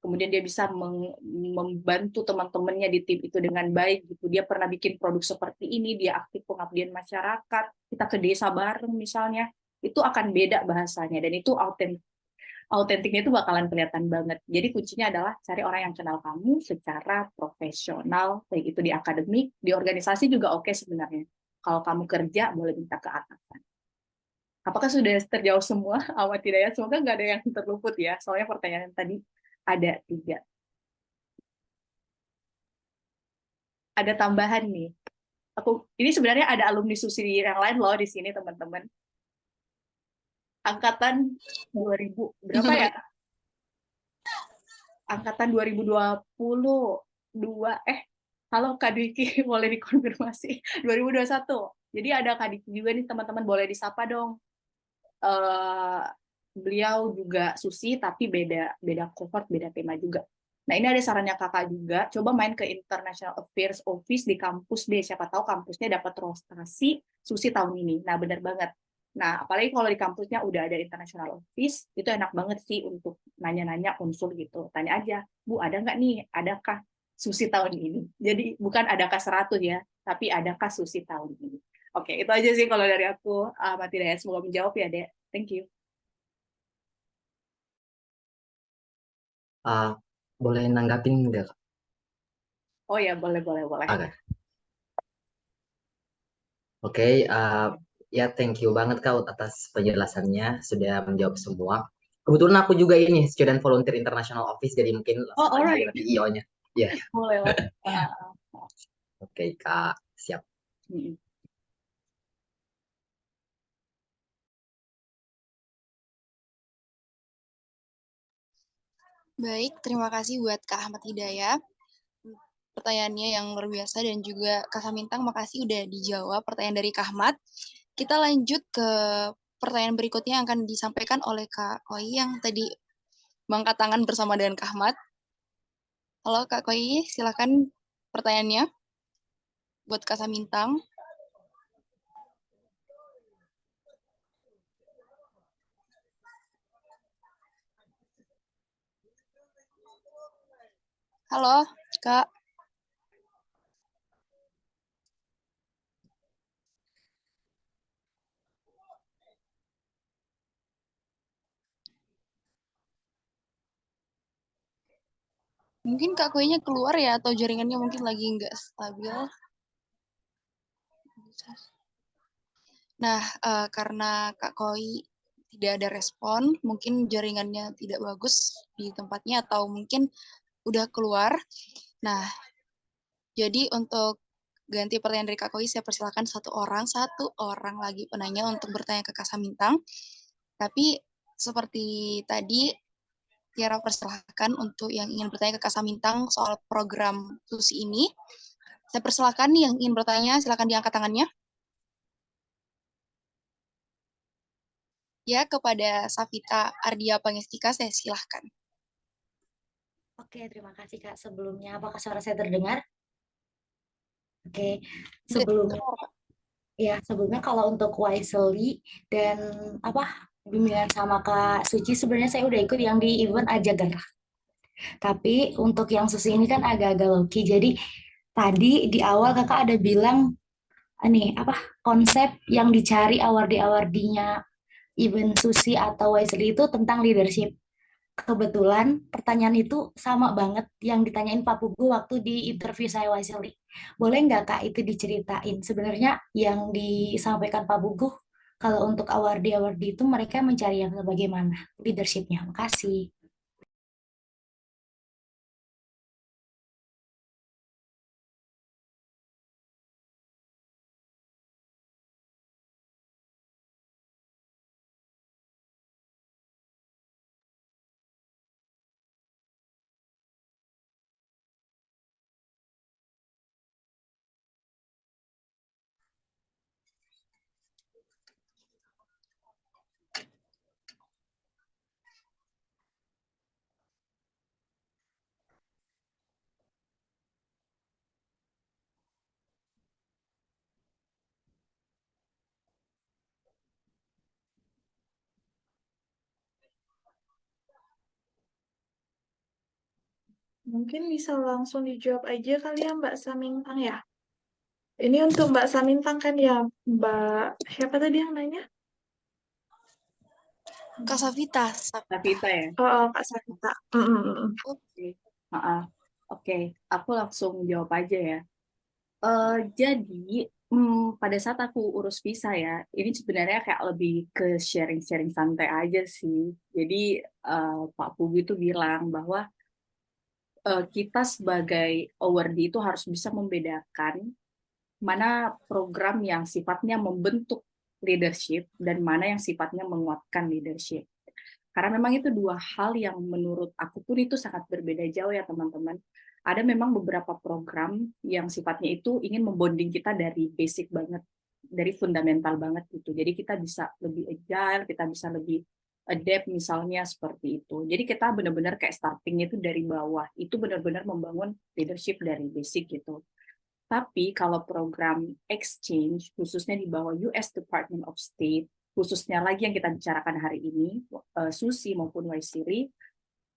kemudian dia bisa membantu teman-temannya di tim itu dengan baik gitu. Dia pernah bikin produk seperti ini, dia aktif pengabdian masyarakat, kita ke desa bareng misalnya, itu akan beda bahasanya dan itu autentiknya itu bakalan kelihatan banget. Jadi kuncinya adalah cari orang yang kenal kamu secara profesional, baik itu di akademik, di organisasi juga oke sebenarnya. Kalau kamu kerja, boleh minta ke atasan. Apakah sudah terjawab semua, Ahmad Hidayat? Semoga nggak ada yang terluput ya, soalnya pertanyaan tadi ada 3. Ada tambahan nih. Ini sebenarnya ada alumni Susi yang lain loh di sini, teman-teman. Angkatan 2000 berapa ya? Angkatan 2022. Halo Kak Diki, boleh dikonfirmasi. 2021. Jadi ada Kak Diki juga nih teman-teman, boleh disapa dong. Beliau juga Susi tapi beda cohort, beda tema juga. Nah, ini ada sarannya Kakak juga, coba main ke International Affairs Office di kampus deh, siapa tahu kampusnya dapat rostrasi Susi tahun ini. Nah, benar banget. Nah, apalagi kalau di kampusnya udah ada International Office, itu enak banget sih untuk nanya-nanya konsul gitu. Tanya aja, Bu, ada nggak nih, adakah Susi tahun ini? Jadi, bukan adakah 100 ya, tapi adakah Susi tahun ini. Oke, itu aja sih kalau dari aku. Ahmad Hidayat, semoga menjawab ya, Dek. Thank you. Boleh nanggapin nggak? Oh ya, boleh. Oke, ya thank you banget Kak atas penjelasannya, sudah menjawab semua. Kebetulan aku juga ini student volunteer International Office, jadi mungkin langsung aja alright. nanti IO-nya. Ya. Boleh lah. Oke Kak, siap. Baik, terima kasih buat Kak Ahmad Hidayat. Pertanyaannya yang luar biasa dan juga Kak Samintang, makasih udah dijawab pertanyaan dari Kak Ahmad. Kita lanjut ke pertanyaan berikutnya yang akan disampaikan oleh Kak Koi yang tadi mengangkat tangan bersama dengan Kak Ahmad. Halo Kak Koi, silakan pertanyaannya buat Kak Samintang. Halo, Kak. Mungkin Kak Koinya keluar ya, atau jaringannya mungkin lagi nggak stabil. Nah, karena Kak Koi tidak ada respon, mungkin jaringannya tidak bagus di tempatnya, atau mungkin udah keluar. Nah, jadi untuk ganti pertanyaan dari Kak Koi, saya persilakan satu orang lagi penanya untuk bertanya ke Kak Samintang. Tapi seperti tadi, Tiara persilahkan untuk yang ingin bertanya ke Kak Samintang soal program Susi ini. Saya persilahkan yang ingin bertanya, silakan diangkat tangannya. Ya, kepada Safita Ardia Pangestika, saya silahkan. Oke, terima kasih Kak. Sebelumnya, apakah suara saya terdengar? Oke, sebelumnya kalau untuk Wisely dan bimbingan sama Kak Suci, sebenarnya saya udah ikut yang di event Ajagar. Tapi untuk yang Susi ini kan agak-agak low-key. Jadi tadi di awal Kakak ada bilang konsep yang dicari award-awardnya event Susi atau Wisely itu tentang leadership. kebetulan pertanyaan itu sama banget yang ditanyain Pak Pugu waktu di interview saya Wisely. Boleh nggak Kak itu diceritain? Sebenarnya yang disampaikan Pak Pugu, kalau untuk awardee itu mereka mencari yang bagaimana leadership-nya. Makasih. Mungkin bisa langsung dijawab aja kali ya Mbak Samintang ya. Ini untuk Mbak Samintang kan ya, Mbak siapa tadi yang nanya? Kak Savita. Savita ya. Oh, Kak Savita. Oke. Oke, aku langsung jawab aja ya. Jadi pada saat aku urus visa ya, ini sebenarnya kayak lebih ke sharing-sharing santai aja sih. Jadi Pak Pugu itu bilang bahwa kita sebagai awardee itu harus bisa membedakan mana program yang sifatnya membentuk leadership dan mana yang sifatnya menguatkan leadership. Karena memang itu dua hal yang menurut aku pun itu sangat berbeda jauh ya teman-teman. Ada memang beberapa program yang sifatnya itu ingin membonding kita dari basic banget, dari fundamental banget gitu. Jadi kita bisa lebih agile, kita bisa lebih adapt misalnya seperti itu. Jadi kita benar-benar kayak startingnya itu dari bawah. Itu benar-benar membangun leadership dari basic gitu. Tapi kalau program exchange, khususnya di bawah US Department of State, khususnya lagi yang kita bicarakan hari ini, Susi maupun Waisiri,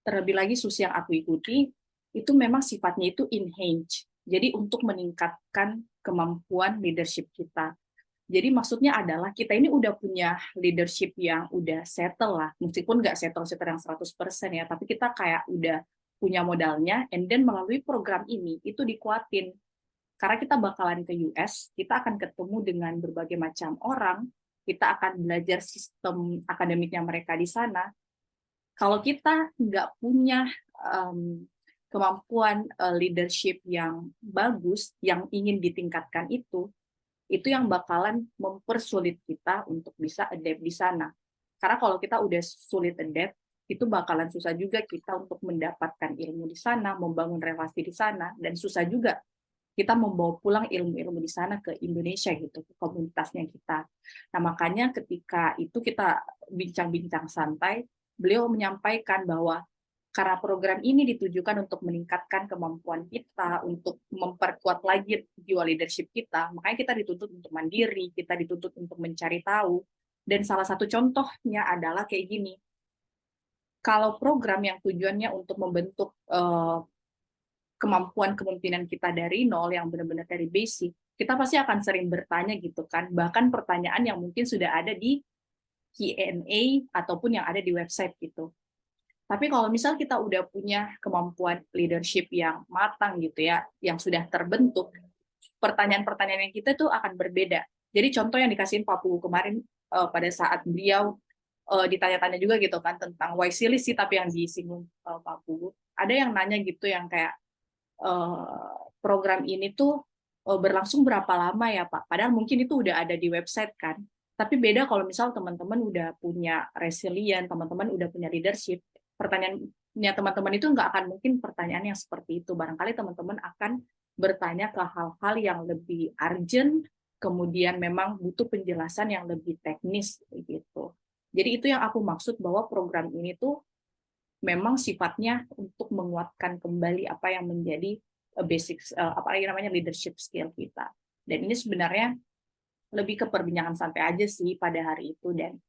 terlebih lagi Susi yang aku ikuti, itu memang sifatnya itu enhance. Jadi untuk meningkatkan kemampuan leadership kita. Jadi maksudnya adalah kita ini udah punya leadership yang udah settle lah, meskipun nggak settle yang 100% ya, tapi kita kayak udah punya modalnya, and then melalui program ini, itu dikuatin. Karena kita bakalan ke US, kita akan ketemu dengan berbagai macam orang, kita akan belajar sistem akademiknya mereka di sana. Kalau kita nggak punya kemampuan leadership yang bagus, yang ingin ditingkatkan itu yang bakalan mempersulit kita untuk bisa adapt di sana. Karena kalau kita udah sulit adapt, itu bakalan susah juga kita untuk mendapatkan ilmu di sana, membangun relasi di sana, dan susah juga kita membawa pulang ilmu-ilmu di sana ke Indonesia gitu, ke komunitasnya kita. Nah, makanya ketika itu kita bincang-bincang santai, beliau menyampaikan bahwa karena program ini ditujukan untuk meningkatkan kemampuan kita, untuk memperkuat lagi jiwa leadership kita, makanya kita dituntut untuk mandiri, kita dituntut untuk mencari tahu, dan salah satu contohnya adalah kayak gini, kalau program yang tujuannya untuk membentuk kemampuan kepemimpinan kita dari nol yang benar-benar dari basic, kita pasti akan sering bertanya gitu kan, bahkan pertanyaan yang mungkin sudah ada di Q&A ataupun yang ada di website gitu. Tapi kalau misal kita udah punya kemampuan leadership yang matang gitu ya, yang sudah terbentuk, pertanyaan-pertanyaan yang kita tuh akan berbeda. Jadi contoh yang dikasihin Pak Pugu kemarin pada saat beliau ditanya-tanya juga gitu kan tentang Waisili sih, tapi yang disinggung Pak Pugu, ada yang nanya gitu yang kayak program ini tuh berlangsung berapa lama ya Pak? Padahal mungkin itu udah ada di website kan. Tapi beda kalau misal teman-teman udah punya resilient, teman-teman udah punya leadership, pertanyaannya teman-teman itu nggak akan mungkin pertanyaan yang seperti itu. Barangkali teman-teman akan bertanya ke hal-hal yang lebih urgent, kemudian memang butuh penjelasan yang lebih teknis gitu. Jadi itu yang aku maksud bahwa program ini tuh memang sifatnya untuk menguatkan kembali apa yang menjadi basic apa namanya leadership skill kita. Dan ini sebenarnya lebih ke perbincangan santai aja sih pada hari itu, dan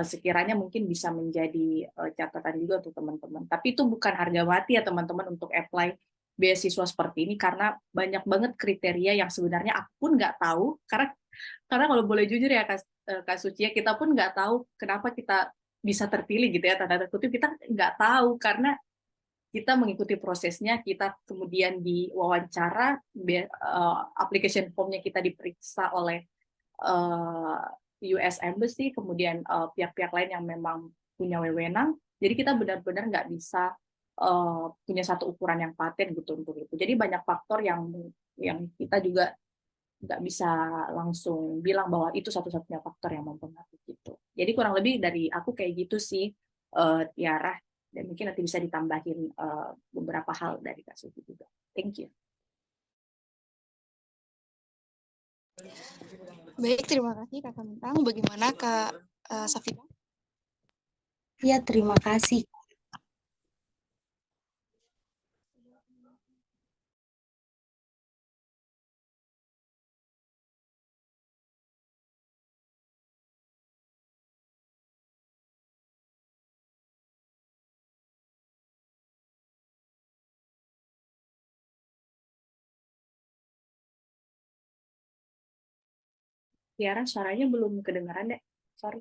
sekiranya mungkin bisa menjadi catatan juga untuk teman-teman. Tapi itu bukan harga mati ya teman-teman untuk apply beasiswa seperti ini, karena banyak banget kriteria yang sebenarnya aku pun nggak tahu, karena kalau boleh jujur ya Kak Suci, kita pun nggak tahu kenapa kita bisa terpilih gitu ya, tanda kutip kita nggak tahu karena kita mengikuti prosesnya, kita kemudian diwawancara, application formnya kita diperiksa oleh US Embassy, kemudian pihak-pihak lain yang memang punya wewenang. Jadi kita benar-benar nggak bisa punya satu ukuran yang paten gitu untuk itu. Jadi banyak faktor yang kita juga nggak bisa langsung bilang bahwa itu satu-satunya faktor yang mempengaruhi gitu. Jadi kurang lebih dari aku kayak gitu sih, Tiara. Dan mungkin nanti bisa ditambahin beberapa hal dari Kak Suci juga. Thank you. Baik, terima kasih Kak Mintang. Bagaimana Kak Safira? Ya, terima kasih. Tiara, suaranya belum kedengaran deh. Sorry.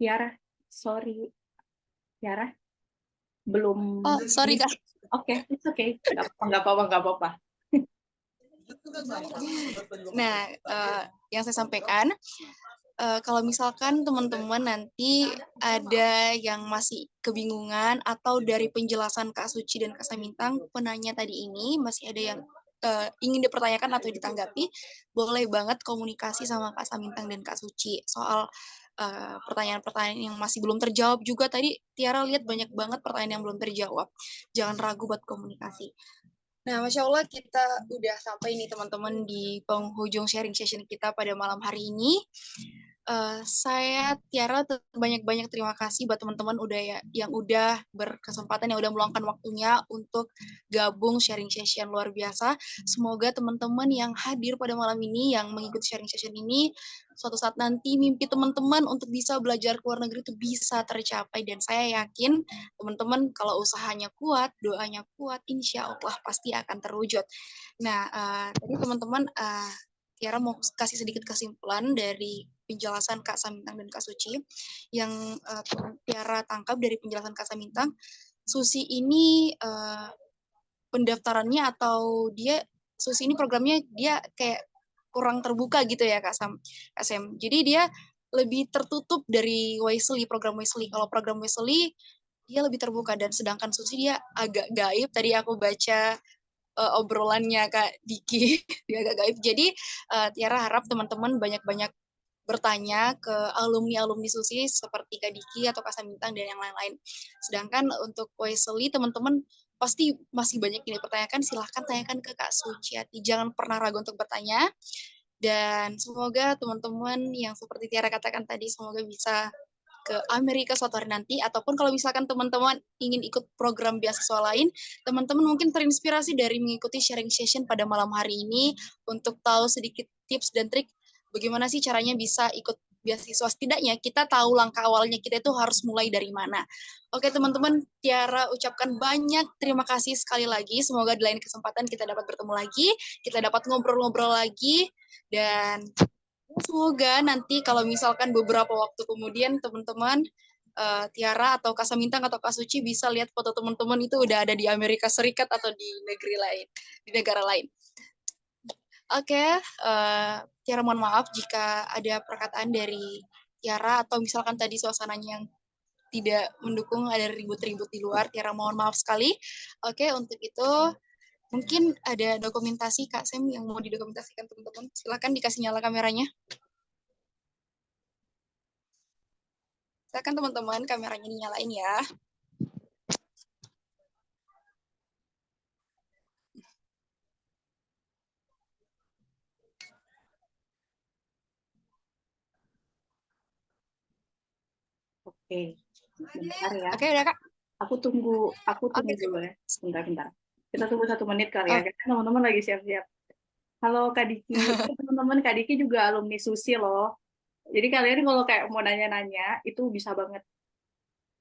Tiara, sorry. Tiara, belum. Oh, sorry Kak. Oke, it's okay. Nggak apa-apa. Nah, yang saya sampaikan, kalau misalkan teman-teman nanti ada yang masih kebingungan atau dari penjelasan Kak Suci dan Kak Samintang, penanya tadi ini masih ada yang ingin dipertanyakan atau ditanggapi, boleh banget komunikasi sama Kak Samintang dan Kak Suci soal pertanyaan-pertanyaan yang masih belum terjawab juga. Tadi Tiara lihat banyak banget pertanyaan yang belum terjawab. Jangan ragu buat komunikasi. Nah, Masya Allah kita udah sampai nih teman-teman di penghujung sharing session kita pada malam hari ini. Saya Tiara banyak-banyak terima kasih buat teman-teman yang udah berkesempatan, yang udah meluangkan waktunya untuk gabung sharing session luar biasa. Semoga teman-teman yang hadir pada malam ini, yang mengikuti sharing session ini, suatu saat nanti mimpi teman-teman untuk bisa belajar ke luar negeri itu bisa tercapai. Dan saya yakin teman-teman kalau usahanya kuat, doanya kuat, insya Allah pasti akan terwujud. Nah, tadi teman-teman, Tiara mau kasih sedikit kesimpulan dari penjelasan Kak Samintang dan Kak Suci. Yang Tiara tangkap dari penjelasan Kak Samintang, Susi ini pendaftarannya atau Susi ini programnya dia kayak kurang terbuka gitu ya Kak Sam. Jadi dia lebih tertutup dari Wisely, program Wisely. Kalau program Wisely dia lebih terbuka, dan sedangkan Susi dia agak gaib. Tadi aku baca obrolannya Kak Diki, dia agak gaib. Jadi Tiara harap teman-teman banyak-banyak bertanya ke alumni-alumni Susi seperti Kak Diki atau Kak Samintang dan yang lain-lain. Sedangkan untuk Wisely, teman-teman pasti masih banyak yang dipertanyakan, silahkan tanyakan ke Kak Suciati. Jangan pernah ragu untuk bertanya. Dan semoga teman-teman yang seperti Tiara katakan tadi, semoga bisa ke Amerika suatu hari nanti, ataupun kalau misalkan teman-teman ingin ikut program beasiswa lain, teman-teman mungkin terinspirasi dari mengikuti sharing session pada malam hari ini untuk tahu sedikit tips dan trik bagaimana sih caranya bisa ikut beasiswa. Setidaknya kita tahu langkah awalnya kita itu harus mulai dari mana. Oke teman-teman, Tiara ucapkan banyak terima kasih sekali lagi. Semoga di lain kesempatan kita dapat bertemu lagi, kita dapat ngobrol-ngobrol lagi, dan semoga nanti kalau misalkan beberapa waktu kemudian teman-teman Tiara atau Kak Samintang atau Kak Suci bisa lihat foto teman-teman itu udah ada di Amerika Serikat atau di negeri lain, di negara lain. Oke, Tiara mohon maaf jika ada perkataan dari Tiara atau misalkan tadi suasananya yang tidak mendukung, ada ribut-ribut di luar. Tiara mohon maaf sekali. Oke, untuk itu mungkin ada dokumentasi Kak Sam yang mau didokumentasikan teman-teman. Silakan dikasih nyala kameranya. Silakan teman-teman, kameranya dinyalain ya. Oke, bentar ya. Oke, udah Kak. Aku tunggu Oke, dulu ya. Bentar. Kita tunggu 1 menit kali ya. Oh. Karena teman-teman lagi siap-siap. Halo Kak Diki. Teman-teman, Kak Diki juga alumni Susi loh. Jadi kalian kalau kayak mau nanya-nanya, itu bisa banget.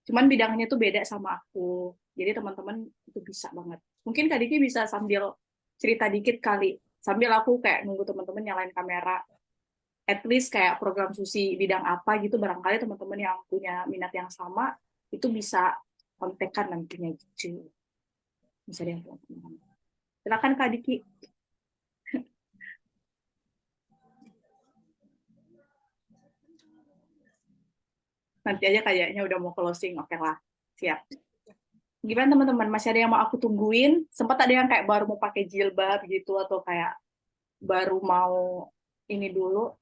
Cuman bidangnya tuh beda sama aku. Jadi teman-teman itu bisa banget. Mungkin Kak Diki bisa sambil cerita dikit kali, sambil aku kayak nunggu teman-teman nyalain kamera. At least kayak program Susi bidang apa gitu, barangkali teman-teman yang punya minat yang sama itu bisa kontekan nantinya gitu. Bisa deh teman-teman. Silakan Kak Diki. Nanti aja kayaknya udah mau closing. Oke lah, siap. Gimana teman-teman, masih ada yang mau aku tungguin? Sempat ada yang kayak baru mau pakai jilbab gitu, atau kayak baru mau ini dulu?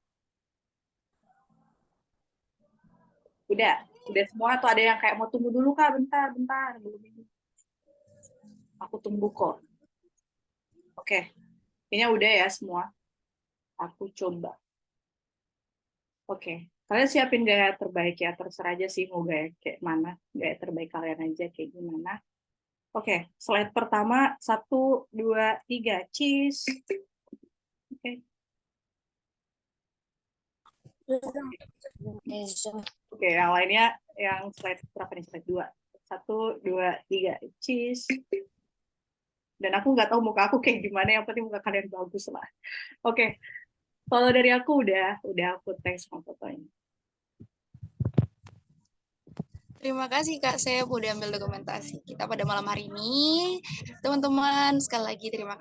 Udah semua, atau ada yang kayak mau tunggu dulu Kak, bentar, belum ini. Aku tunggu kok. Oke, kayaknya udah ya semua. Aku coba. Oke, kalian siapin gaya terbaik ya, terserah aja sih mau gaya kayak mana. Gaya terbaik kalian aja kayak gimana. Oke, slide pertama, 1, 2, 3, cheese. Oke. Oke, yang lainnya, yang slide berapa nih? Slide 2. 1, 2, 3, cheese. Dan aku nggak tahu muka aku kayak gimana, yang penting muka kalian bagus lah. Oke, kalau dari aku udah aku tag sama fotonya. Terima kasih Kak Sep udah ambil dokumentasi kita pada malam hari ini. Teman-teman, sekali lagi terima kasih.